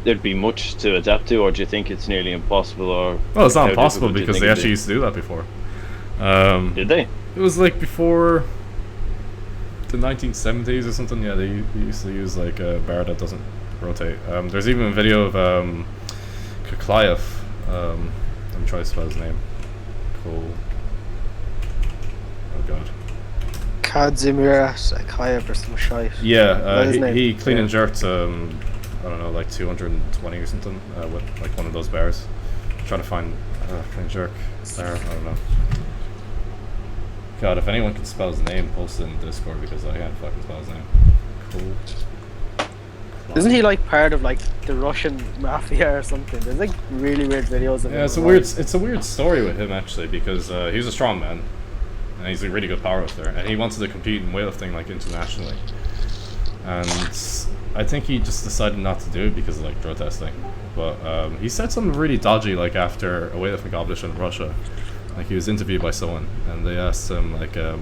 there'd be much to adapt to, or do you think it's nearly impossible? Or well, it's not impossible because they actually used to do that before. Did they? It was like before the 1970s or something. Yeah, they used to use like a bar that doesn't rotate. There's even a video of Kuklayev. Let me try to spell his name. Oh god. Kazimierz Kuklayev or some shite. Yeah, he clean and jerked I don't know, like 220 or something with like one of those bars. I'm trying to find clean and jerk bar. I don't know. God, if anyone can spell his name, post it in Discord because I can't fucking spell his name. Cool. Isn't he like part of like the Russian mafia or something? There's like really weird videos of him. Yeah, it's a weird story with him actually because he's a strong man and he's a really good powerlifter and he wanted to compete in weightlifting like internationally. And I think he just decided not to do it because of like drug testing. But he said something really dodgy like after a weightlifting competition in Russia. Like he was interviewed by someone and they asked him like, oh,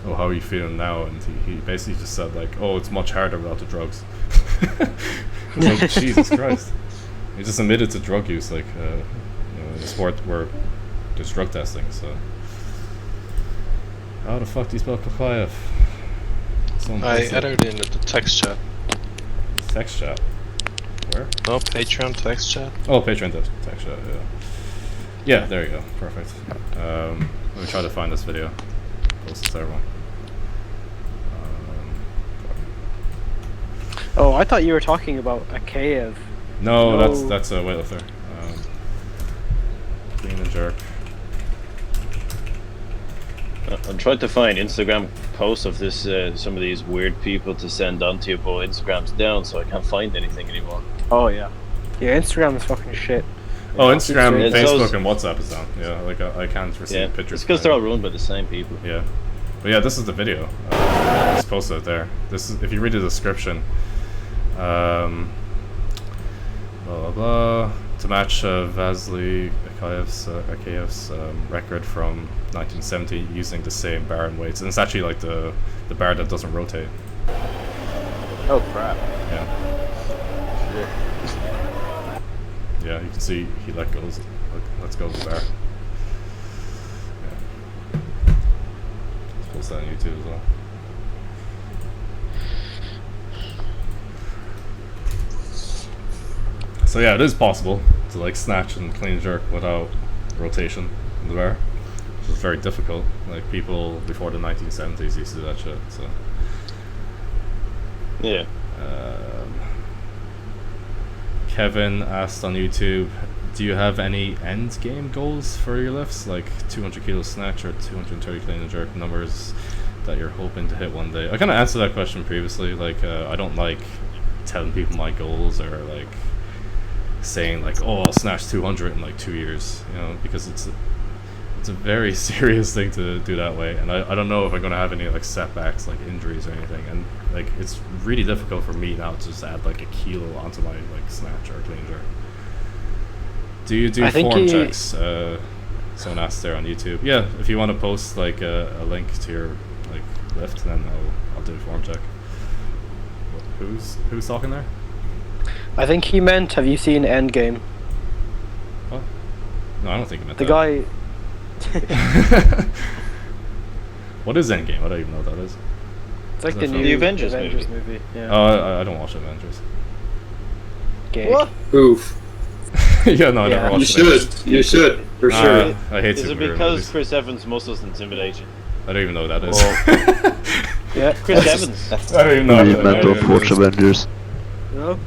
how are you feeling now? And he basically just said like, oh, it's much harder without the drugs. Like, Jesus Christ. He just admitted to drug use, like, in a sport where Just drug testing. So how the fuck do you spell Kokayev? I added in the text chat. Text chat? Where? No, Patreon text chat. Oh, Patreon text chat, yeah. Yeah, there you go. Perfect. Let me try to find this video. Post it to everyone. Oh, I thought you were talking about Akayev. No, that's a weightlifter. Clean and jerk. I'm trying to find Instagram posts of this, some of these weird people to send on to you, but Instagram's down, so I can't find anything anymore. Oh yeah. Yeah, Instagram is fucking shit. Oh, Instagram, Facebook, and WhatsApp is down. Yeah, like I can't receive pictures. It's because they're all run by the same people. Yeah, but yeah, this is the video. Just posted it there. This is, if you read the description. Blah blah blah. To match Vasily Akayev's record from 1970 using the same bar and weights, and it's actually like the bar that doesn't rotate. Oh crap! Yeah. Yeah, you can see he lets go of the bar. Yeah. Let's post that on YouTube as well. So yeah, it is possible to like snatch and clean and jerk without rotation in the bar. It's very difficult. Like people before the 1970s used to do that shit. So yeah. Kevin asked on YouTube, do you have any end game goals for your lifts, like 200 kilo snatch or 230 clean and jerk numbers that you're hoping to hit one day? I kind of answered that question previously. Like I don't like telling people my goals or like saying like, oh, I'll snatch 200 in like 2 years, you know, because it's a very serious thing to do that way, and I don't know if I'm gonna have any like setbacks, like injuries or anything, and like it's really difficult for me now to just add like a kilo onto my like snatch or clean jerk. Do you do form checks? Someone asked there on YouTube. Yeah, if you want to post like a link to your like lift, then I'll do a form check. Who's talking there? I think he meant, have you seen Endgame? What? No, I don't think he meant the that. Guy... What is Endgame? I don't even know what that is. It's like the new Avengers movie. Yeah. Oh, I don't watch Avengers. Gay. What? Oof. Yeah, no, I never watched Avengers. You should, for sure. I hate Is it superhero because movies. Chris Evans' muscles intimidate you? I don't even know what that is. Yeah, Chris Evans. I don't even know. You meant to watch Avengers. No?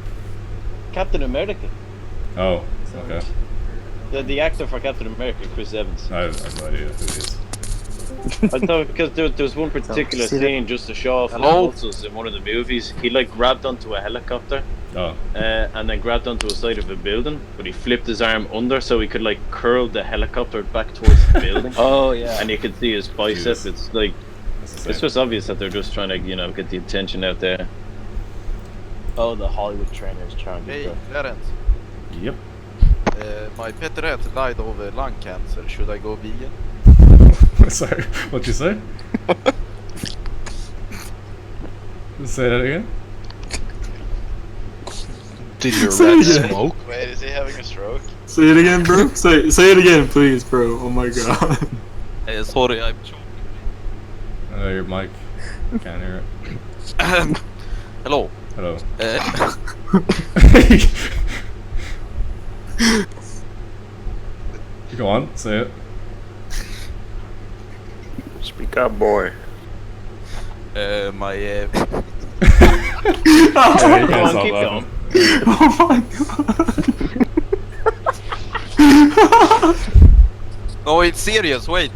Captain America. Oh, okay. The actor for Captain America, Chris Evans. I have no idea who he is. I thought because there's one particular scene just to show off his muscles in one of the movies. He like grabbed onto a helicopter. Oh. And then grabbed onto the side of a building, but he flipped his arm under so he could like curl the helicopter back towards the building. Oh yeah. And you could see his bicep. Jesus. It's like it's just obvious that they're just trying to, you know, get the attention out there. Oh, the Hollywood trainers trying to. Hey, Clarence. Yep. My pet rat died of lung cancer. Should I go vegan? Sorry, what'd you say? Say that again? Did your rat smoke? Wait, is he having a stroke? Say it again, bro. Say it again, please, bro. Oh my god. Hey, sorry, I'm choking. Your mic. Can't hear it. Hello. Hello. Go on, say it. Speak up, boy. My Yeah, you Go can't on, stop keep laughing. going. Oh my god. No, it's serious. Wait.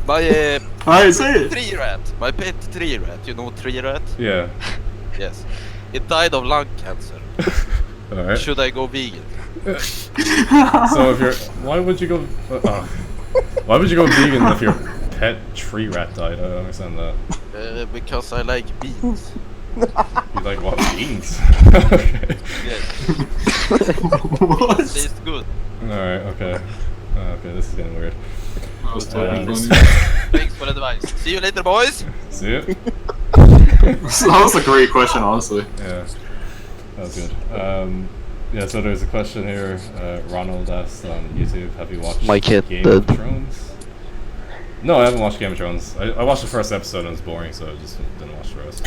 My Alright, say it. tree rat. My pet tree rat. You know tree rat? Yeah. Yes. It died of lung cancer. Alright. Should I go vegan? So if you're, why would you go? Why would you go vegan if your pet tree rat died? I don't understand that. Because I like beans. You like what, beans? Okay. Yes. What? It tastes good. All right. Okay. Okay. This is getting weird. That was totally funny. Thanks for the advice. See you later, boys. See it? That was a great question, honestly. Yeah. That was good. Yeah, so there's a question here. Ronald asked on YouTube, have you watched My kid Game did. of Thrones? No, I haven't watched Game of Thrones. I watched the first episode and it was boring, so I just didn't watch the rest.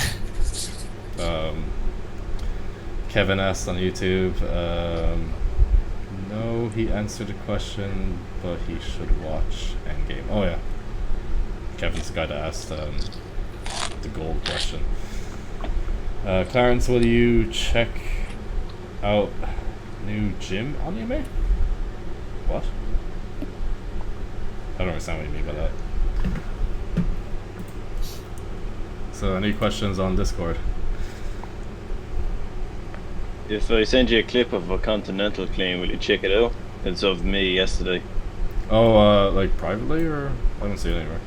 Kevin asked on YouTube, no, he answered the question, but he should watch Endgame. Oh yeah. Kevin's the guy that asked the gold question. Clarence, will you check out new gym anime? What? I don't understand what you mean by that. So, any questions on Discord? If I send you a clip of a Continental clean, will you check it out? It's of me yesterday. Oh, like privately, or I haven't seen it anywhere.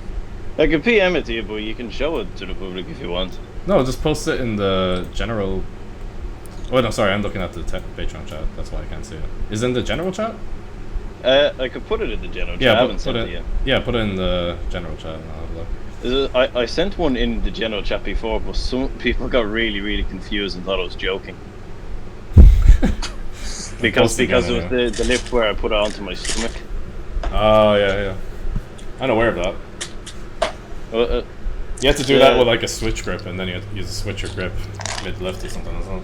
I can PM it to you, but you can show it to the public if you want. No, just post it in the general. Oh no, sorry, I'm looking at the Patreon chat. That's why I can't see it. Is it in the general chat? I could put it in the general chat. I haven't sent it yet. Yeah, put it in the general chat and I'll have a look. I sent one in the general chat before, but some people got really confused and thought I was joking. because it was the lift where I put it onto my stomach. Oh yeah. I'm aware of that. You have to do that with like a switch grip, and then you have to use a switcher grip mid-lift or something as well.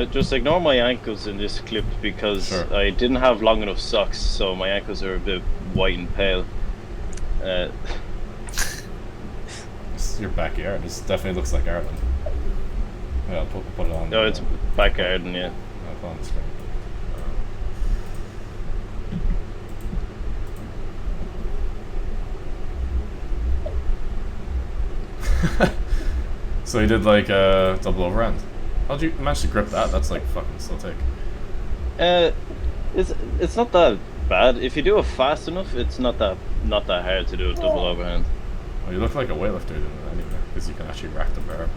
Just ignore my ankles in this clip because I didn't have long enough socks, so my ankles are a bit white and pale. It's your backyard. This definitely looks like Ireland. Yeah, I'll put it on. No, it's backyard, yeah. I'll put it on the screen. So you did like a double overhand. How'd you manage to grip that? That's like fucking so thick. It's not that bad. If you do it fast enough, it's not that hard to do a double overhand. Well, you look like a weightlifter doing it anyway, because you can actually rack the bar.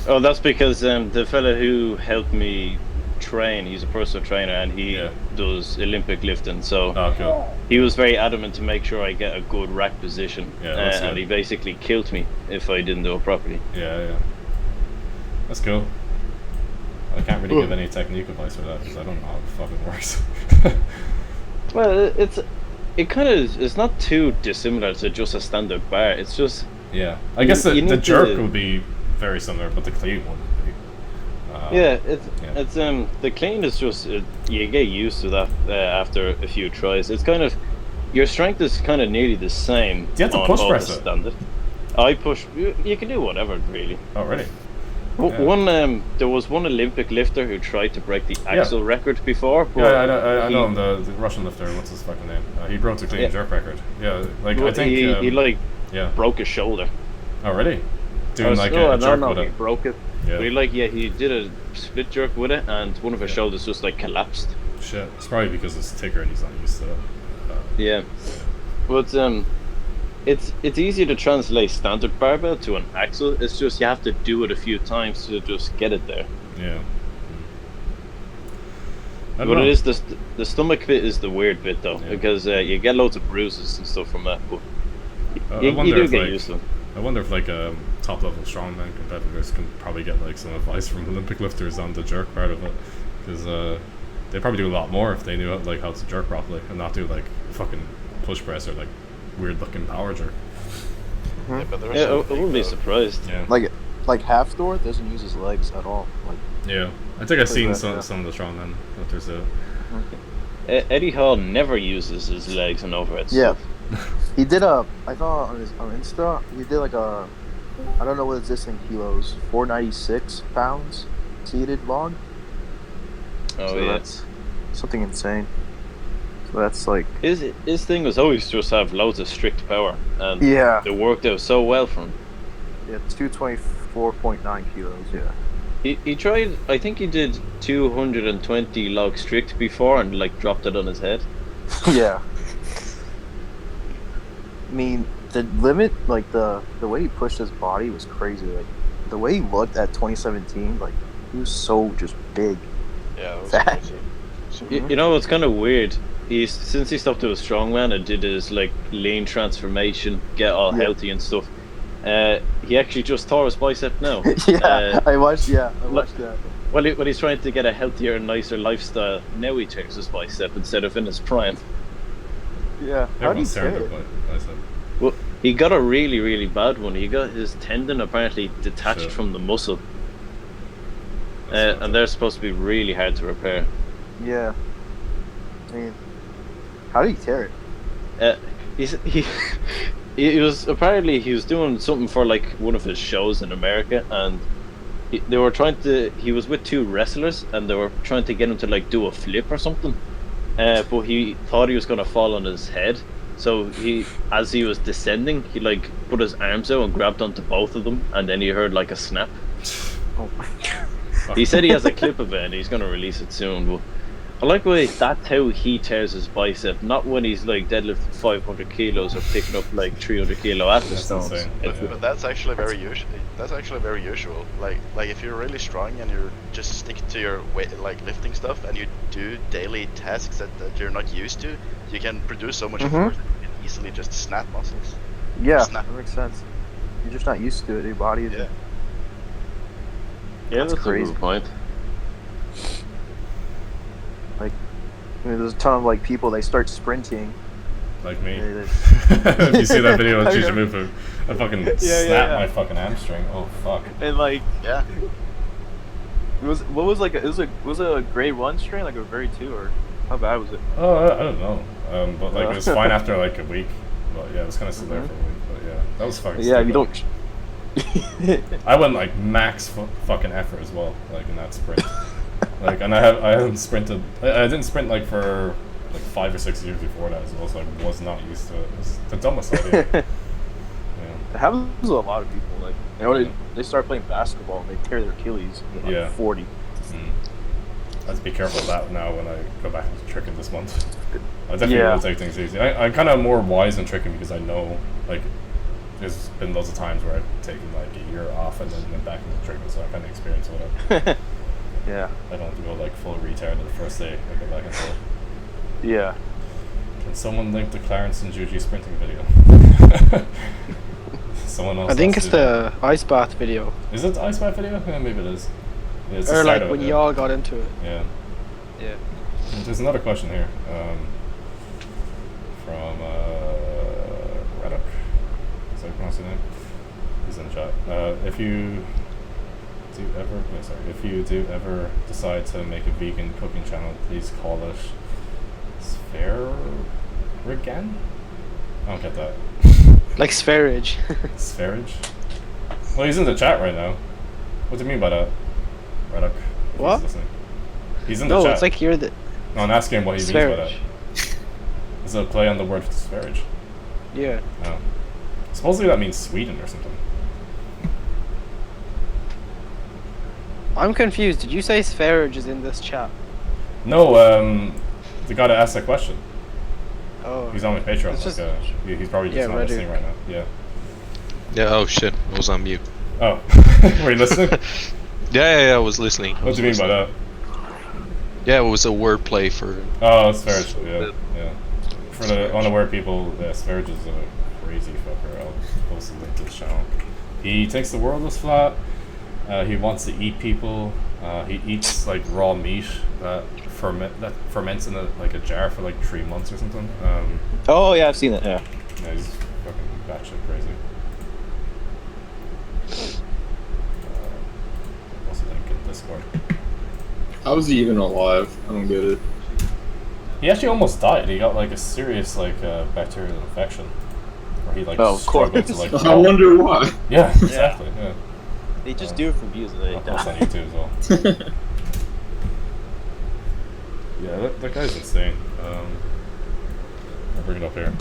Oh, that's because the fella who helped me train, he's a personal trainer and he does Olympic lifting, so cool. He was very adamant to make sure I get a good rack position, and he basically killed me if I didn't do it properly. Yeah. That's cool. I can't really give any technique advice for that because I don't know how it fucking works. Well, it's not too dissimilar to just a standard bar. It's just I guess the jerk would be very similar, but the clean wouldn't be. It's the clean is just you get used to that after a few tries. It's kind of your strength is kind of nearly the same. Do you have to push press it? Standard. I push. You can do whatever really. Oh really? There was one Olympic lifter who tried to break the axle record before. But I know him, the Russian lifter. What's his fucking name? He broke the clean jerk record. Yeah, like I think he broke his shoulder. Oh really? Doing like a jerk with it. He broke it. Yeah. But he did a split jerk with it, and one of his shoulders just like collapsed. Shit, it's probably because it's thicker and he's not used to it. But it's easier to translate standard barbell to an axle. It's just you have to do it a few times to just get it there. Yeah. But it is the stomach bit is the weird bit though, because you get loads of bruises and stuff from that. But you do get used to them. I wonder if like top level strongman competitors can probably get like some advice from Olympic lifters on the jerk part of it, because they probably do a lot more if they knew like how to jerk properly and not do like fucking push press or like weird looking power jerk. I wouldn't be surprised. Yeah. Like Halfdoor doesn't use his legs at all. I think I've seen some of the strongman lifters do it. Eddie Hall never uses his legs and overhead stuff. He did I thought on Insta, he did like I don't know what it's this in kilos, 496 pounds seated log. That's something insane. So that's like his thing was always just have loads of strict power, and it worked out so well for him. Yeah, it's 224.9 kilos. Yeah. He tried. I think he did 220 log strict before, and like dropped it on his head. Yeah. I mean, the limit, like the way he pushed his body was crazy. Like the way he looked at 2017, like he was so just big. Yeah, it was crazy. You know, it's kind of weird. Since he stopped doing strongman and did his like lean transformation, get all healthy and stuff. He actually just tore his bicep now. I watched that. Well, when he's trying to get a healthier and nicer lifestyle, now he tears his bicep instead of in his prime. Yeah. How do you tear it? Bicep. Well, he got a really, really bad one. He got his tendon apparently detached from the muscle. And they're supposed to be really hard to repair. Yeah. I mean, how did he tear it? He was apparently he was doing something for like one of his shows in America, and they were trying to. He was with two wrestlers, and they were trying to get him to like do a flip or something. But he thought he was gonna fall on his head, so as he was descending, he like put his arms out and grabbed onto both of them, and then he heard like a snap. Oh my God. He said he has a clip of it, and he's gonna release it soon. But I like the way that's how he tears his bicep, not when he's like deadlifting 500 kilos or picking up like 300 kilo Atlas stones. But that's actually very usual. That's actually very usual. Like if you're really strong and you just stick to your weight, like lifting stuff, and you do daily tasks that you're not used to, you can produce so much force that you can easily just snap muscles. Yeah, that makes sense. You're just not used to it. Your body is. Yeah, that's crazy. a good point. Like, I mean, there's a ton of like people. They start sprinting. Like me. If you see that video of Chichimufu, I fucking snapped my fucking hamstring. Oh fuck. And like, yeah. It was was it a grade 1 strain, like a grade 2, or how bad was it? Oh, I don't know. But like it was fine after like a week. But yeah, it was kind of still there for a week. But yeah, that was fucking. Yeah, you don't. I went like max fucking effort as well, like in that sprint. Like, and I haven't sprinted. I didn't sprint like for like 5 or 6 years before that as well, so I was not used to it. It was the dumbest idea. It happens with a lot of people. Like, you know, they start playing basketball and they tear their Achilles at like 40. I have to be careful of that now when I go back into tricking this month. I definitely will take things easy. I'm kind of more wise in tricking because I know, like, there's been loads of times where I've taken like a year off and then went back into tricking, so I kind of experience whatever. Yeah. I don't have to go like full retard the first day I go back into it. Yeah. Can someone link the Clarence and Juji sprinting video? Someone else. I think it's the ice bath video. Is it the ice bath video? Yeah, maybe it is. Yeah, it's or like when you all got into it. Yeah. Yeah. There's another question here from Reddock. Is that how you pronounce your name? He's in the chat. If you do ever decide to make a vegan cooking channel, please call it Sphaerigan? I don't get that. Like spherage. Spherage? Well, he's in the chat right now. What do you mean by that, Reddock? What? He's in the chat. No, it's like you're the... No, I'm asking what he means by that. Is it a play on the word spherage? Yeah. Oh. Supposedly that means Sweden or something. I'm confused. Did you say spherage is in this chat? No, the guy that asked that question. Oh. He's on my Patreon. It's just, he's probably just not listening right now. Yeah. Yeah, oh shit. I was on mute. Oh. Were you listening? Yeah, I was listening. What do you mean by that? Yeah, it was a wordplay for... Oh, spherage. Yeah. For the unaware people, spherage is a crazy fucker. I'll post a link to his channel. He thinks the world is flat. He wants to eat people. He eats like raw meat that ferments in a jar for like 3 months or something. Oh yeah, I've seen it. Yeah. Yeah, he's fucking batshit crazy. What's the link in Discord? How is he even alive? I don't get it. He actually almost died. He got like a serious bacterial infection, where he struggled to like. I wonder why. Yeah, exactly. Yeah. They just do it for views. I'll post on YouTube as well. Yeah, that guy's insane. I'll bring it up here.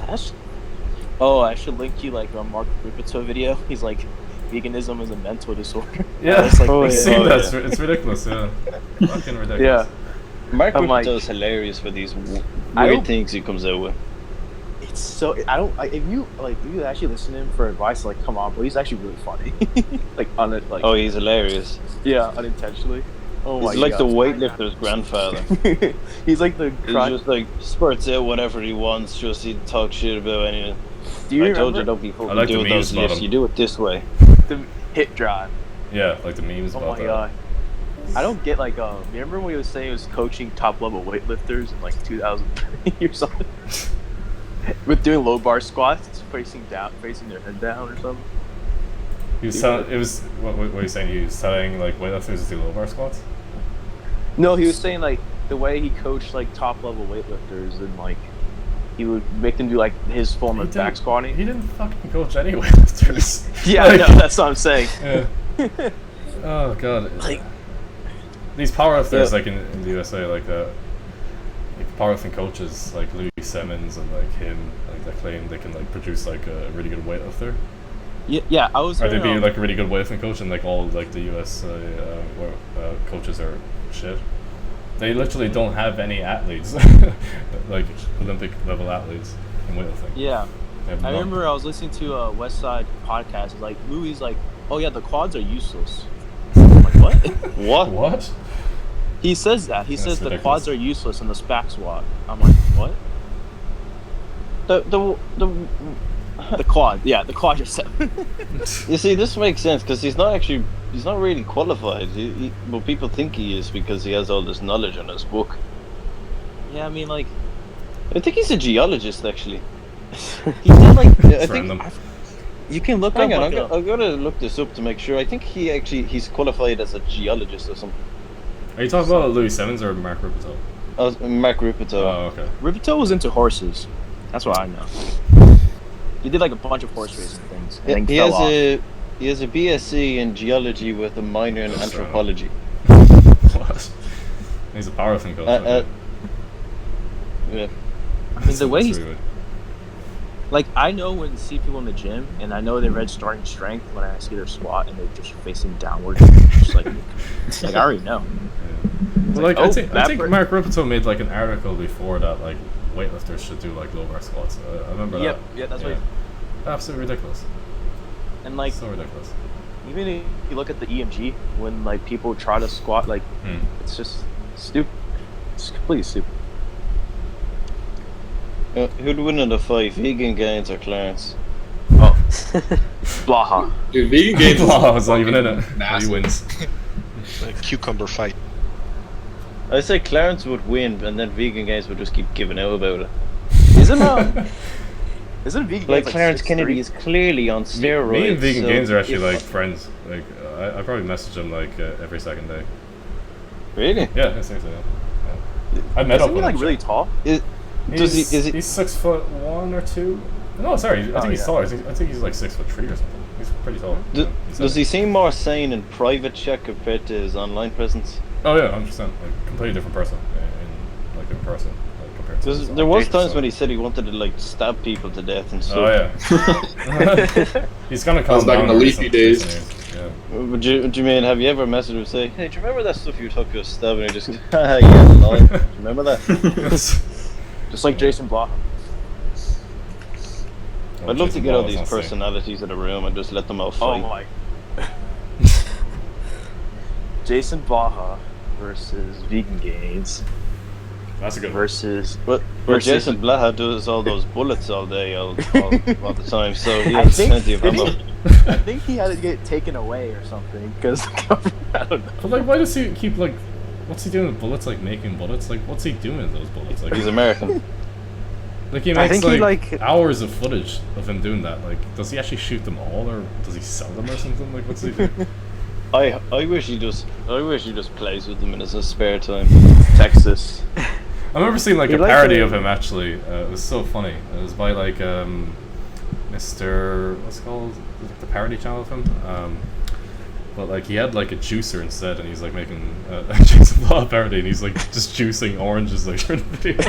Oh, I should link you like a Mark Rupito video. He's like, veganism is a mental disorder. Yeah, it's like, I've seen that. Yeah. It's ridiculous. Yeah, fucking ridiculous. Yeah, Mark Rupito is hilarious for these weird things he comes out with. It's so if you actually listen to him for advice, like, come on, bro, he's actually really funny. Oh, he's hilarious. Yeah, unintentionally. Oh my He's like the weightlifter's grandfather. He's like the. He just like spurts out whatever he wants. Just he talks shit about anything. I told you don't be fucking doing those lifts. You do it this way. The hip drive. Yeah, like the memes about that. Oh my god. I don't get like you remember when he was saying he was coaching top level weightlifters in like 2003 or something? With doing low bar squats, facing their head down or something. He was telling. It was what are you saying? He was telling like weightlifters to do low bar squats. No, he was saying like the way he coached like top level weightlifters and like he would make them do like his form of back squatting. He didn't fucking coach any weightlifters. Yeah, like, I know, that's what I'm saying. Yeah. Oh god. Like these powerlifters like in the USA like powerlifting coaches like Louis Simmons and like him like they claim they can like produce like a really good weightlifter. Yeah, I was. Or they'd be like a really good weightlifting coach, and like all like the US coaches are shit. They literally don't have any athletes, like Olympic level athletes in weightlifting. Yeah, I remember I was listening to a West Side podcast. Like Louis, like, oh yeah, the quads are useless. I'm like, what? What? He says that. He says ridiculous. the quads are useless in the SPAC squat. I'm like, what? The quad, yeah, the quadricep. You see, this makes sense because he's not really qualified. But people think he is because he has all this knowledge on his book. Yeah, I mean, like, I think he's a geologist actually. he did like. I think you can look. Hang on, like I'm gonna look this up to make sure. I think he's qualified as a geologist or something. Are you talking about Louis Simmons or Mark Ruppetoe? Mark Ruppetoe. Oh, okay. Ruppetoe was into horses. That's what I know. He did like a bunch of horse racing things. And then He fell has a BSc in geology with a minor in anthropology. What? He's a powerlifting coach. Yeah. I mean, the way he's really like, I know when I see people in the gym, and I know they read starting strength when I see their squat and they're just facing downward. Just like I already know. Well, like, I think person- Mark Ruppetoe made like an article before that like weightlifters should do like low bar squats. I remember that. Yeah, that's right. Absolutely ridiculous. And like, So ridiculous. even if you look at the EMG, when like people try to squat, like it's just stupid. It's completely stupid. Who'd win in the fight, Vegan Gains or Clarence? Oh, Blaha. Dude, Vegan Gains Blaha's not even in it. massive. He wins. A cucumber fight. I say Clarence would win, and then Vegan Gains would just keep giving out about it. Isn't Vegan Like Gains Clarence 6'3"? Kennedy is clearly on steroids. Me and Vegan so Gains are actually if- like friends. Like I probably message him like every second day. Really? Yeah, I think so. Yeah. I met up Isn't he with like him. really tall? He's 6'1" or 2". No, sorry. I think he's taller. I think he's like 6'3" or something. He's pretty tall. Does he seem more sane in private chat compared to his online presence? Oh yeah, 100%. Like completely different person in person. Like, compared to his There was updates, times so- when he said he wanted to like stab people to death and stuff. Oh yeah. He's gonna calm That was back in down the in leafy recent days. years. Yeah. Would you mean, have you ever messaged him and say, hey, do you remember that stuff you were talking about stabbing? And he just goes, yeah, lol. Do you remember that? Just like Jason Blaha. I'd love to get all these Blaha's not safe. personalities in a room and just let them all Oh fight. my. Jason Blaha versus Vegan Gains That's a good one. versus. But versus- Jason Blaha does all those bullets all day, all the time, so he I has think- plenty of ammo. I think he had to get taken away or something because I don't know. But like, why does he keep like? What's he doing with bullets? Like making bullets? Like, what's he doing with those bullets? Like, He's American. Like he I makes think he, like, like- hours of footage of him doing that. Like, does he actually shoot them all, or does he sell them or something? Like, what's he do? I wish he just plays with them in his spare time. Texas. I remember seeing like He a liked parody it. of him actually. It was so funny. It was by like Mr. What's it called? The parody channel of him. But like he had like a juicer instead, and he's like making a Jason Blaha parody, and he's like just juicing oranges like for the video.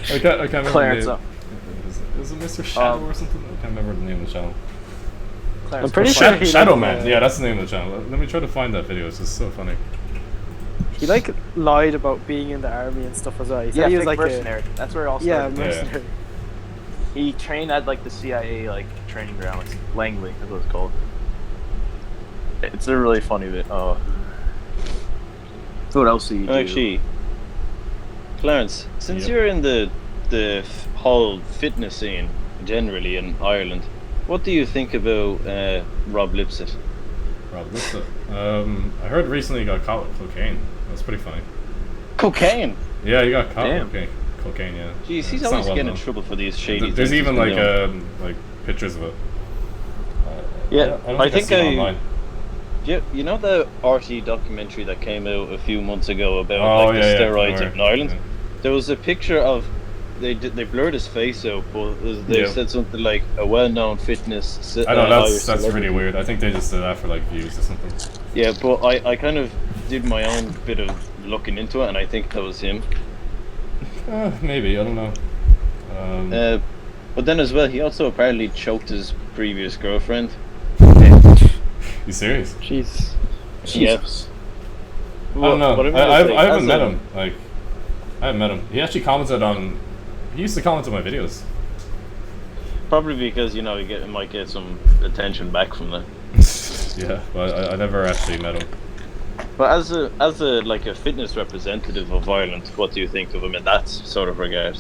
I can't remember Clarence the up. name. Is it Mr. Shadow or something? I can't remember the name of the channel. I'm pretty sure he Shadow like, Man. Yeah, that's the name of the channel. Let me try to find that video. It's just so funny. He like lied about being in the army and stuff as well. He said Yeah, he was fake like mercenary. That's where it all yeah, started. mercenary. He trained at like the CIA like training ground. It's Langley, that's what it's called. It's a really funny bit. Oh. What else do you do? Actually, Clarence, since Yep. you're in the whole fitness scene generally in Ireland, what do you think about Rob Lipsett? Rob Lipsett. I heard recently he got caught with cocaine. That's pretty funny. Cocaine? Yeah, he got caught Damn. with cocaine, yeah. Jeez, he's It's always not well getting in known. trouble for these shady There's things even he's been doing. like pictures of it. Yeah, I don't I think think I've seen it online. Yeah, you know the RT documentary that came out a few months ago about Oh, like the yeah, steroids yeah. in Ireland? Yeah. There was a picture of they blurred his face out, but they Yeah. said something like a well-known fitness. I know Irish that's celebrity. really weird. I think they just did that for like views or something. Yeah, but I kind of did my own bit of looking into it, and I think that was him. Maybe, I don't know. But then as well, he also apparently choked his previous girlfriend. You serious? Jeez. Yes. I don't know. What I say, haven't as met a- him. Like, I haven't met him. He actually commented on. He used to comment on my videos. Probably because you know you might get some attention back from that. Yeah, but I never actually met him. But as a like a fitness representative of Ireland, what do you think of him in that sort of regard?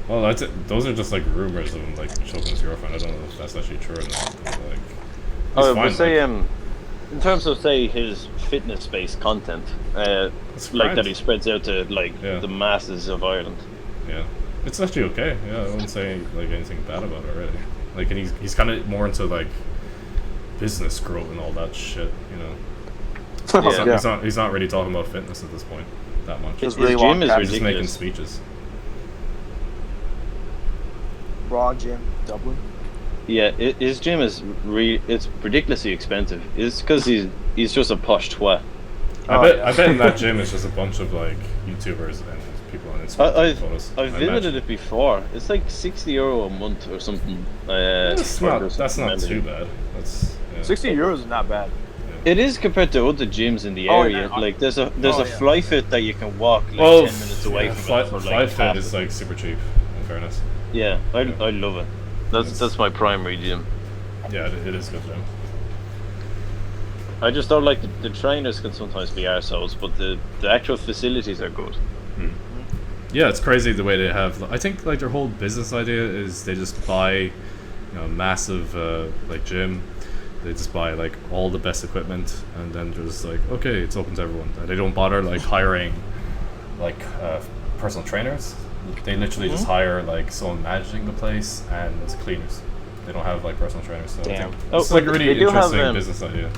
Well, those are just like rumors of him like choking his girlfriend. I don't know if that's actually true or not. But, like, he's Oh, fine, but say like, in terms of say his fitness-based content, like grand. that he spreads out to like the masses of Ireland. yeah, it's actually okay. Yeah, I wouldn't say like anything bad about it really. Like, and he's kind of more into like business growth and all that shit, you know. He's not really talking about fitness at this point that much. His gym is He's just making ridiculous. speeches. Raw Gym, Dublin. Yeah, his gym is it's ridiculously expensive. It's because he's just a posh twat. I bet in that gym it's just a bunch of like YouTubers and people on Instagram taking photos. I've visited it before. It's like €60 a month or something. That's not too bad. That's €60 is not bad. It is compared to other gyms in the Oh, area. yeah. Like there's a yeah. fly fit that you can walk like well, 10 minutes away from Fly, it for Fly like Fit half is the- like super cheap. In fairness. Yeah, I love it. That's my primary gym. Yeah, it is good gym. I just don't like the trainers can sometimes be arseholes, but the actual facilities are good. Yeah, it's crazy the way they have. I think like their whole business idea is they just buy, you know, massive like gym. They just buy like all the best equipment, and then they're just like, okay, it's open to everyone. And they don't bother like hiring like personal trainers. They literally just hire like someone managing the place and as cleaners. They don't have like personal trainers. So I think it's like a really they do have, interesting business idea.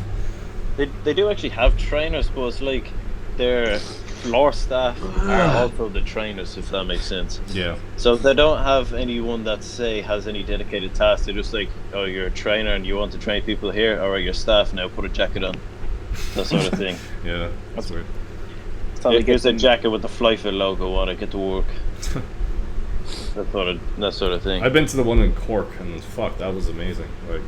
They do actually have trainers, but it's like their floor staff are also the trainers, if that makes sense. Yeah. So they don't have anyone that say has any dedicated tasks. They're just like, oh, you're a trainer and you want to train people here. All right, your staff now put a jacket on. That sort of thing. Yeah, that's weird. Here's a jacket with the Flyfit logo on it. Get to work. that sort of thing. I've been to the one in Cork, and fuck, that was amazing. Like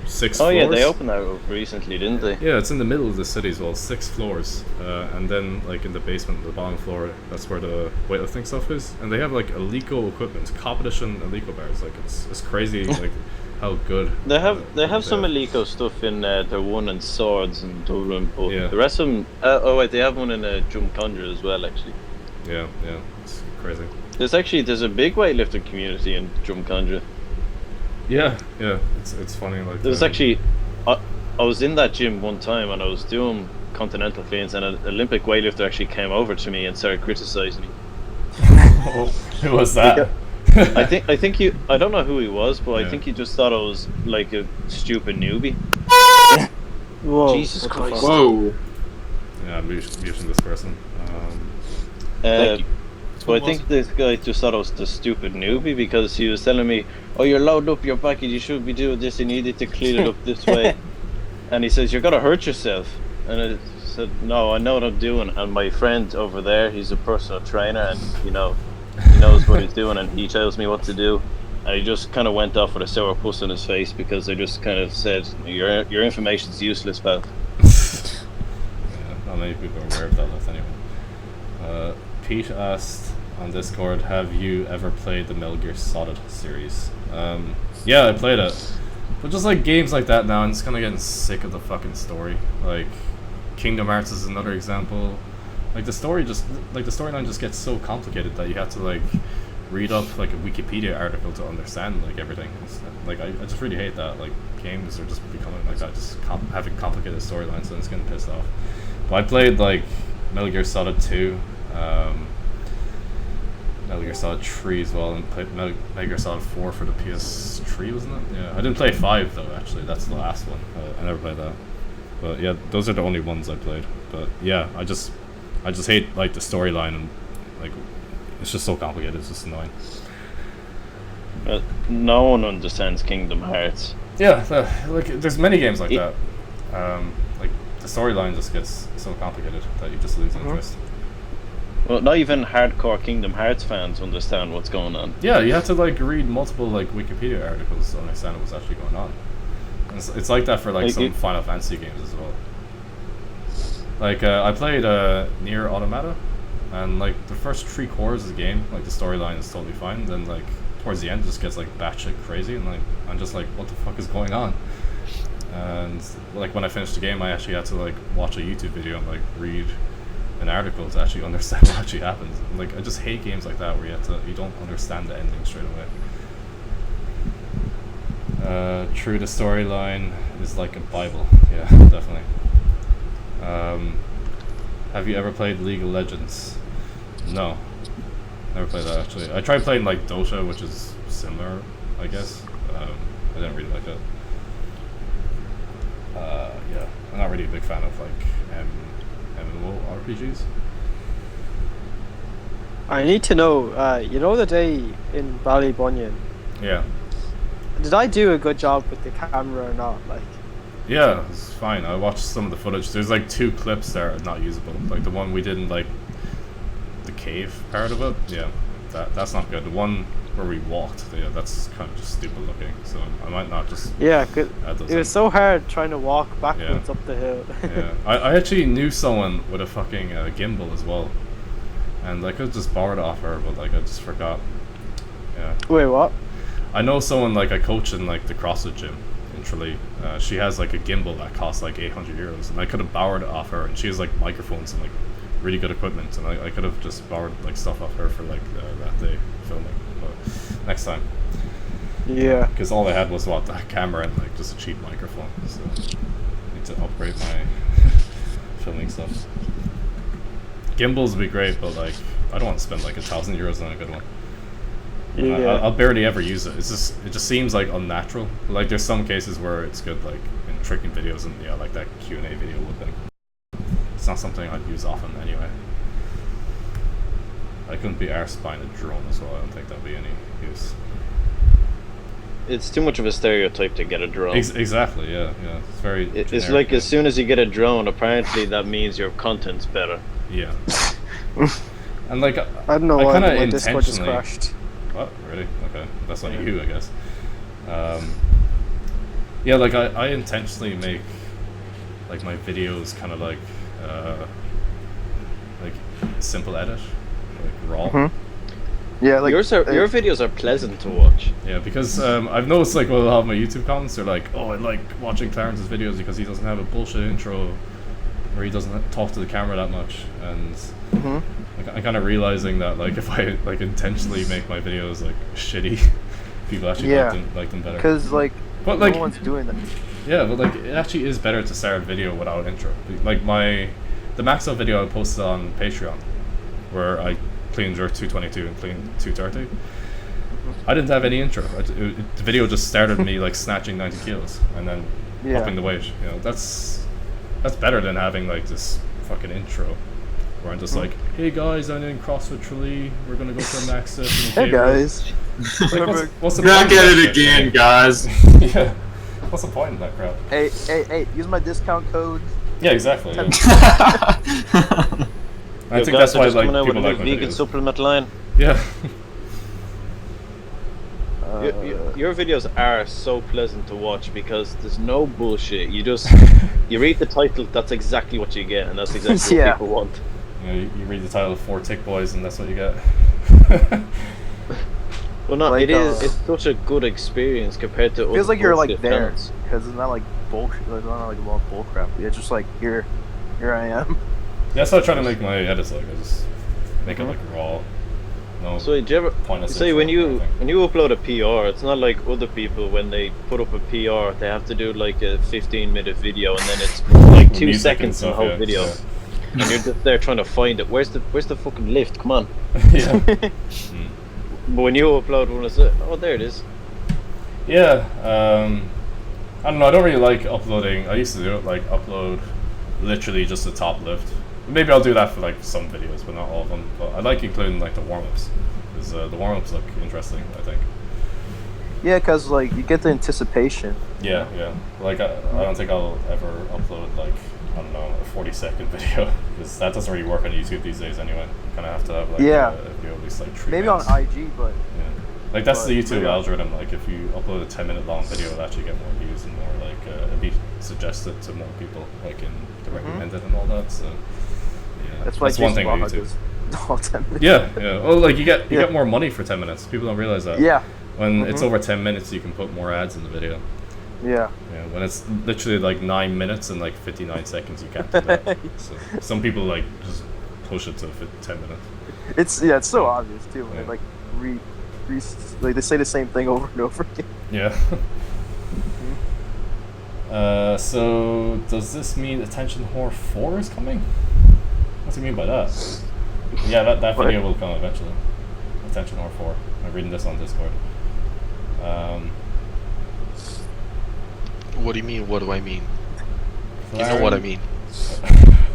6 Oh floors. yeah, they opened that up recently, didn't they? Yeah, it's in the middle of the city as well, 6 floors, and then like in the basement, the bottom floor, that's where the weightlifting stuff is. And they have like Eleiko equipment, competition Eleiko bars. Like it's crazy, like how good. They have some Eleiko stuff in their one in Swords in Dublin, but Yeah. the rest of them. They have one in Drumcondra as well, actually. Yeah, it's crazy. There's a big weightlifting community in Drumcondra. Yeah, it's funny. Like There's actually, I was in that gym one time and I was doing continental cleans, and an Olympic weightlifter actually came over to me and started criticizing me. Who was that? I think I don't know who he was, but Yeah. I think he just thought I was like a stupid newbie. Whoa. Jesus Christ. Whoa. Yeah, I'm muting this person. So I think this guy just thought I was the stupid newbie because he was telling me, oh, you're loading up your package, you should be doing this, you needed to clean it up this way. And he says, you're going to hurt yourself. And I said, no, I know what I'm doing. And my friend over there, he's a personal trainer and, you know, he knows what he's doing and he tells me what to do. And he just kind of went off with a sour puss on his face because I just kind of said, your information's useless, pal. Yeah, not many people are aware of that left anyway. Pete asked on Discord, have you ever played the Metal Gear Solid series? Yeah, I played it. But just like games like that now, I'm just kind of getting sick of the fucking story. Like, Kingdom Hearts is another example. Like the storyline just gets so complicated that you have to like read up like a Wikipedia article to understand like everything. Like I just really hate that like games are just becoming like that, just having complicated storylines, and it's getting pissed off. But I played like Metal Gear Solid 2, Metal Gear Solid 3 as well, and played Metal Gear Solid 4 for the PS3, wasn't it? Yeah, I didn't play 5 though. Actually, that's the last one. I never played that. But yeah, those are the only ones I played. But yeah, I just hate like the storyline, and like it's just so complicated. It's just annoying. No one understands Kingdom Hearts. Yeah, like there's many games like that. Like the storyline just gets so complicated that you just lose interest. Well, not even hardcore Kingdom Hearts fans understand what's going on. Yeah, you have to like read multiple like Wikipedia articles to understand what's actually going on. And it's like that for like some Final Fantasy games as well. Like I played Nier Automata, and like the first 3/4 of the game, like the storyline is totally fine. Then like towards the end, it just gets like batshit crazy, and like I'm just like, what the fuck is going on? And like when I finished the game, I actually had to like watch a YouTube video and like read an article to actually understand what actually happens. And, like I just hate games like that where you don't understand the ending straight away. True, the storyline is like a Bible. Yeah, definitely. Have you ever played League of Legends? No, never played that actually. I tried playing like Dota, which is similar, I guess. I didn't really like it. Yeah, I'm not really a big fan of like MMORPGs. I need to know, you know the day in Ballybunion? Yeah. Did I do a good job with the camera or not? Like. Yeah, it's fine. I watched some of the footage. There's like 2 clips that are not usable. Like the one we did in like the cave part of it. Yeah, that's not good. The one where we walked, yeah, that's kind of just stupid looking. So I might not just. Yeah, it was so hard trying to walk backwards up the hill. Yeah, I actually knew someone with a fucking gimbal as well, and I could have just borrowed it off her, but like I just forgot. Yeah. Wait, what? I know someone like I coach in like the CrossFit gym in Tralee. She has like a gimbal that costs like 800 euros, and I could have borrowed it off her, and she has like microphones and like really good equipment, and I could have just borrowed like stuff off her for like that day filming. But next time. Yeah. Because all I had was that camera and like just a cheap microphone, so I need to upgrade my filming stuff. Gimbals would be great, but like I don't want to spend like 1,000 euros on a good one. Yeah. I'll barely ever use it. It just seems like unnatural. Like there's some cases where it's good, like in tricking videos, and yeah, like that Q&A video would be. It's not something I'd use often anyway. I couldn't be arsed buying a drone as well. I don't think that'd be any use. It's too much of a stereotype to get a drone. Exactly. Yeah. It's very. It's like as soon as you get a drone, apparently that means your content's better. Yeah. And like I don't know why my Discord just crashed. What? Really? Okay. That's on you, I guess. Yeah, like I intentionally make like my videos kind of like simple edit, like raw. Mm-hmm. Yeah, like your videos are pleasant to watch. Yeah, because I've noticed like with a lot of my YouTube comments, they're like, oh, I like watching Clarence's videos because he doesn't have a bullshit intro, or he doesn't talk to the camera that much, and I'm kind of realizing that like if I like intentionally make my videos like shitty, people actually like them better. Because like, no one's doing that. Yeah, but like it actually is better to start a video without an intro. Like the Maxo video I posted on Patreon, where I clean jerk 222 and clean 230. I didn't have any intro. The video just started me like snatching 90 kilos and then upping the weight. You know, that's better than having like this fucking intro where I'm just like, hey guys, I'm in CrossFit Tralee. We're gonna go for a max set. Hey guys. Like, what's the back at it again, guys. Yeah. What's the point in that crap? Hey, use my discount code. Yeah, exactly. Yeah. I think that's why like people like my vegan videos. Supplement line. Yeah. Your videos are so pleasant to watch because there's no bullshit. You just you read the title, that's exactly what you get, and that's exactly what people want. You know, you read the title of 4 Tick Boys, and that's what you get. Well, no, like, it's such a good experience compared to. It feels like you're like there because it's not like bullshit. It's not like a lot of bullcrap. It's just like here I am. That's how I try to make my edits like. I just make it like raw, no. So do you ever pointless say intro when or anything. you upload a PR, it's not like other people when they put up a PR, they have to do like a 15-minute video and then it's like 2 Music and seconds in the stuff, whole yeah, video, yeah. and you're just there trying to find it. Where's the fucking lift? Come on. Yeah. But when you upload one, it's oh, there it is. Yeah, I don't know, I don't really like uploading. I used to do it, like, upload literally just the top lift. Maybe I'll do that for, like, some videos, but not all of them. But I like including, like, the warm-ups, because the warm-ups look interesting, I think. Yeah, because, like, you get the anticipation. Yeah, yeah. Like, I don't think I'll ever upload, like, I don't know, a 40-second video, because that doesn't really work on YouTube these days anyway. You kind of have to have, like, Yeah. a video at least, like, 3 Maybe minutes. on IG, but... Yeah. Like, that's the but YouTube maybe algorithm. Like, if you upload a 10-minute long video, it'll actually get more views and more, like, it'll be suggested to more people, like, in the recommended and all that, so... Yeah, That's why one thing with Jason YouTube. does all 10 minutes. Yeah, yeah. Oh, like, you get more money for 10 minutes. People don't realize that. Yeah. When it's over 10 minutes, you can put more ads in the video. Yeah. Yeah, when it's literally like 9 minutes and like 59 seconds, you can't do that. So some people like just push it to 10 minutes. It's so obvious too when they like like they say the same thing over and over again. Yeah. So does this mean Attention Whore 4 is coming? What's he mean by that? Yeah, that video will come eventually. Attention Whore 4. I'm reading this on Discord. What do you mean? What do I mean? You know what I mean.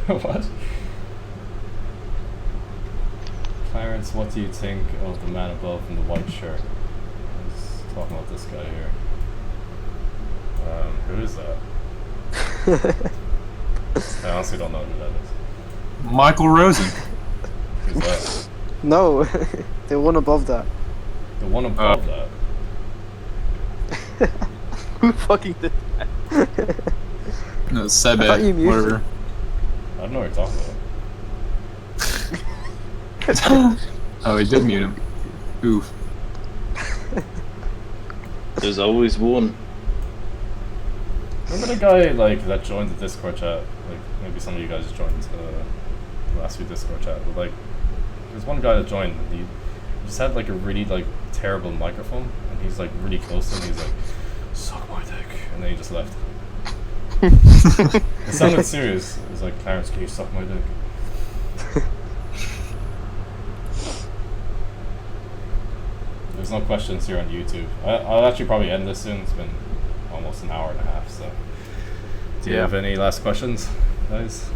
What? Clarence, what do you think of the man above in the white shirt? Let's talk about this guy here. Who is that? I honestly don't know who that is. Michael Rosen. Who's that? No, the one above that. The one above that? Who fucking did that? No, I thought you Sebe, muted. whatever. I don't know what you're talking about. Oh, he did mute him. Oof. There's always one. Remember the guy like that joined the Discord chat? Like maybe some of you guys joined the last few Discord chat. But like, there's one guy that joined. And he just had like a really like terrible microphone, and he's like really close to him. He's like, "Suck my dick," and then he just left. It sounded serious. It was like, "Clarence, can you suck my dick?" There's no questions here on YouTube. I'll actually probably end this soon. It's been almost an hour and a half. So, do you have any last questions, guys?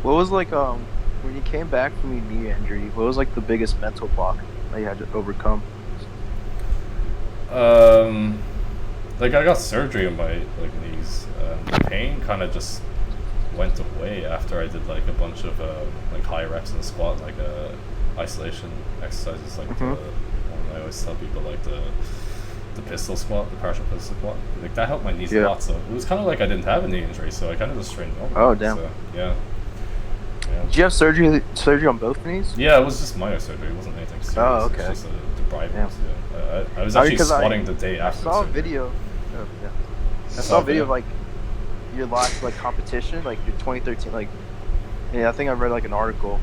What was like when you came back from your knee injury? What was like the biggest mental block that you had to overcome? Like I got surgery on my like knees. The pain kind of just went away after I did like a bunch of like high reps in the squat, like isolation exercises, like the one I always tell people, like the pistol squat, the partial pistol squat. Like that helped my knees a lot. So it was kind of like I didn't have a knee injury, so I kind of just trained normal. Oh damn. So, yeah. Did you have surgery on both knees? Yeah, it was just minor surgery. It wasn't anything serious. Oh, okay. It was just a debridement. Yeah. Yeah. I was actually squatting the day after. I saw a surgery. video. Oh, yeah. I saw a video of like your last like competition, like your 2013, like I think I read like an article.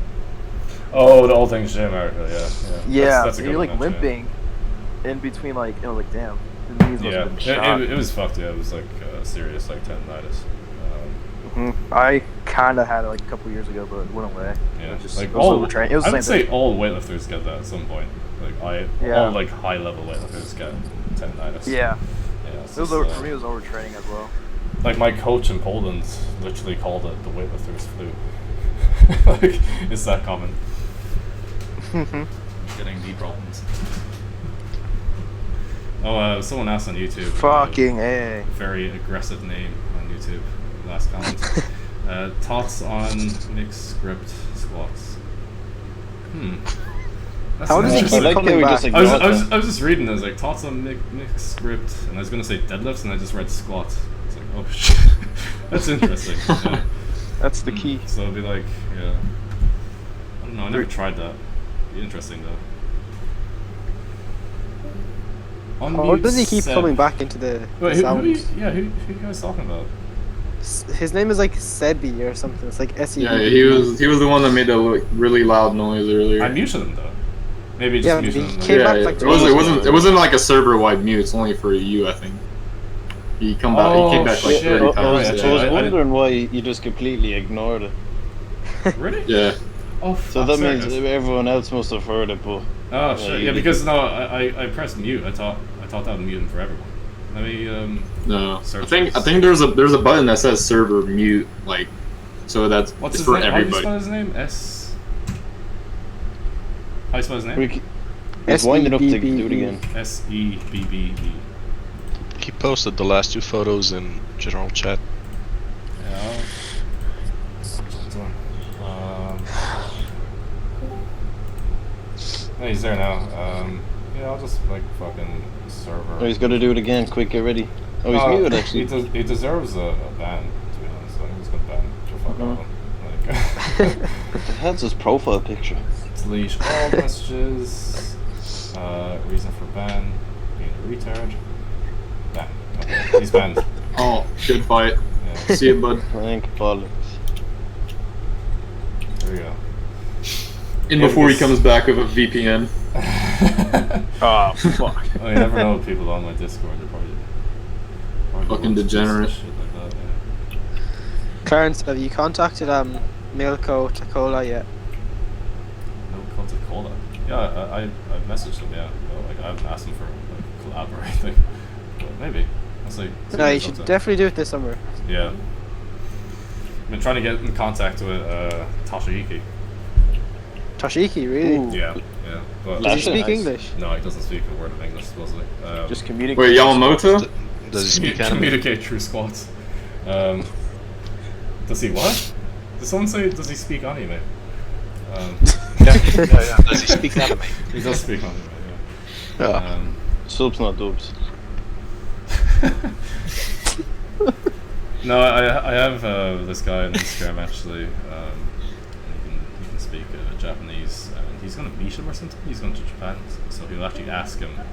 Oh, the All Things Gym article, yeah. Yeah, that's a good you're like one, limping in between, like like damn, the knees must have been shot. It was fucked. Yeah, it was like serious, like tendonitis. I kind of had it like a couple years ago, but it went away. Yeah, It was just, like it was overtraining. It was I the would same say thing. all weightlifters get that at some point. Like all like high level weightlifters get tendonitis. Yeah. Yeah. It was for me. It was overtraining as well. Like my coach in Poland literally called it the weightlifter's flu. Like it's that common. Getting knee problems. Oh, someone asked on YouTube. Fucking A. Very aggressive name on YouTube. Last comment. Thoughts on mixed script squats? That's How does he keep coming back? I was just reading. I was like thoughts on mixed script, and I was gonna say deadlifts, and I just read squats. It's like, oh shit, that's interesting. Yeah. That's the key. So it'll be like, yeah. I don't know. I never tried that. Be interesting though. How does he keep coming back into the Wait, who sound? are you guys talking about? His name is like Sebi or something. It's like S-E-B. Yeah, he was the one that made that really loud noise earlier. I muted him though. Maybe just muted him. came back like it wasn't like a server-wide mute. It's only for you, I think. He came back like 30 times. I was wondering why you just completely ignored it. Really? Yeah. Oh, so that means everyone else must have heard it, but oh shit! Yeah, because no, I pressed mute. I thought that would mute him for everyone. Let me No, I think there's a button that says server mute, like, so that's what's it's his for name? everybody. How do you spell his name? How do you spell his name? He's winding up to do it again. S-E-B-B-E. He posted the last 2 photos in general chat. Yeah. Yeah, he's there now. Yeah, I'll just like fucking server. Oh, he's got to do it again. Quick, get ready. Oh, he's muted actually. He deserves a ban, to be honest. I'm just gonna ban him for fucking all of them. Like, that's his profile picture. Delete all messages. Reason for ban: being a retard. Ban. Okay, he's banned. Oh, good fight. Yeah. See you, bud. Thank bollocks. There we go. In before he comes back with a VPN. Oh fuck! Oh, you never know people on my Discord. They're probably fucking degenerate. Shit like that, yeah. Clarence, have you contacted Milko Takola yet? Milko Takola? Yeah, I messaged him. Yeah, but, like I haven't asked him for like collab or anything. But maybe. I'll see. No, you should definitely do it this summer. Yeah. I've been trying to get in contact with Toshiyuki. Toshiki, really? Ooh. Yeah. But does he speak English? No, he doesn't speak a word of English, supposedly. Just communicate. Wait, Yamamoto? Does he speak anime? Communicate through squats. Does he what? Did someone say, does he speak anime? Yeah. Does he speak anime? He does speak anime, yeah. Yeah. Subs not dubs. No, I have this guy on Instagram actually. He can speak Japanese, and he's gonna meet him or something. He's going to Japan, so he'll actually ask him, like,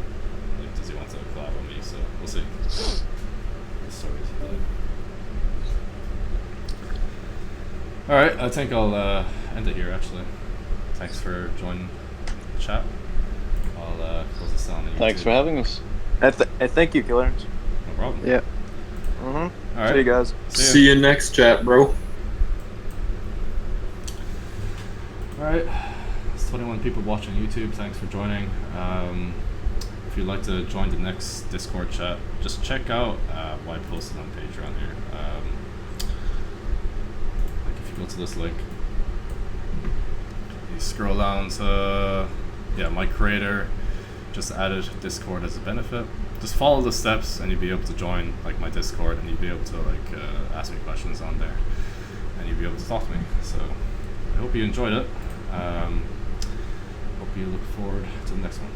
does he want to collab with me? So we'll see. All right, I think I'll end it here. Actually, thanks for joining the chat. I'll close this down. Thanks for having us. Thank you, Clarence. No problem. Yeah. All right. See you guys. See you next chat, bro. Alright, there's 21 people watching YouTube, thanks for joining. If you'd like to join the next Discord chat, just check out what I posted on Patreon here. Like if you go to this link, you scroll down to, my creator just added Discord as a benefit. Just follow the steps and you'll be able to join like my Discord, and you'll be able to like ask me questions on there, and you'll be able to talk to me. So I hope you enjoyed it. Hope you look forward to the next one.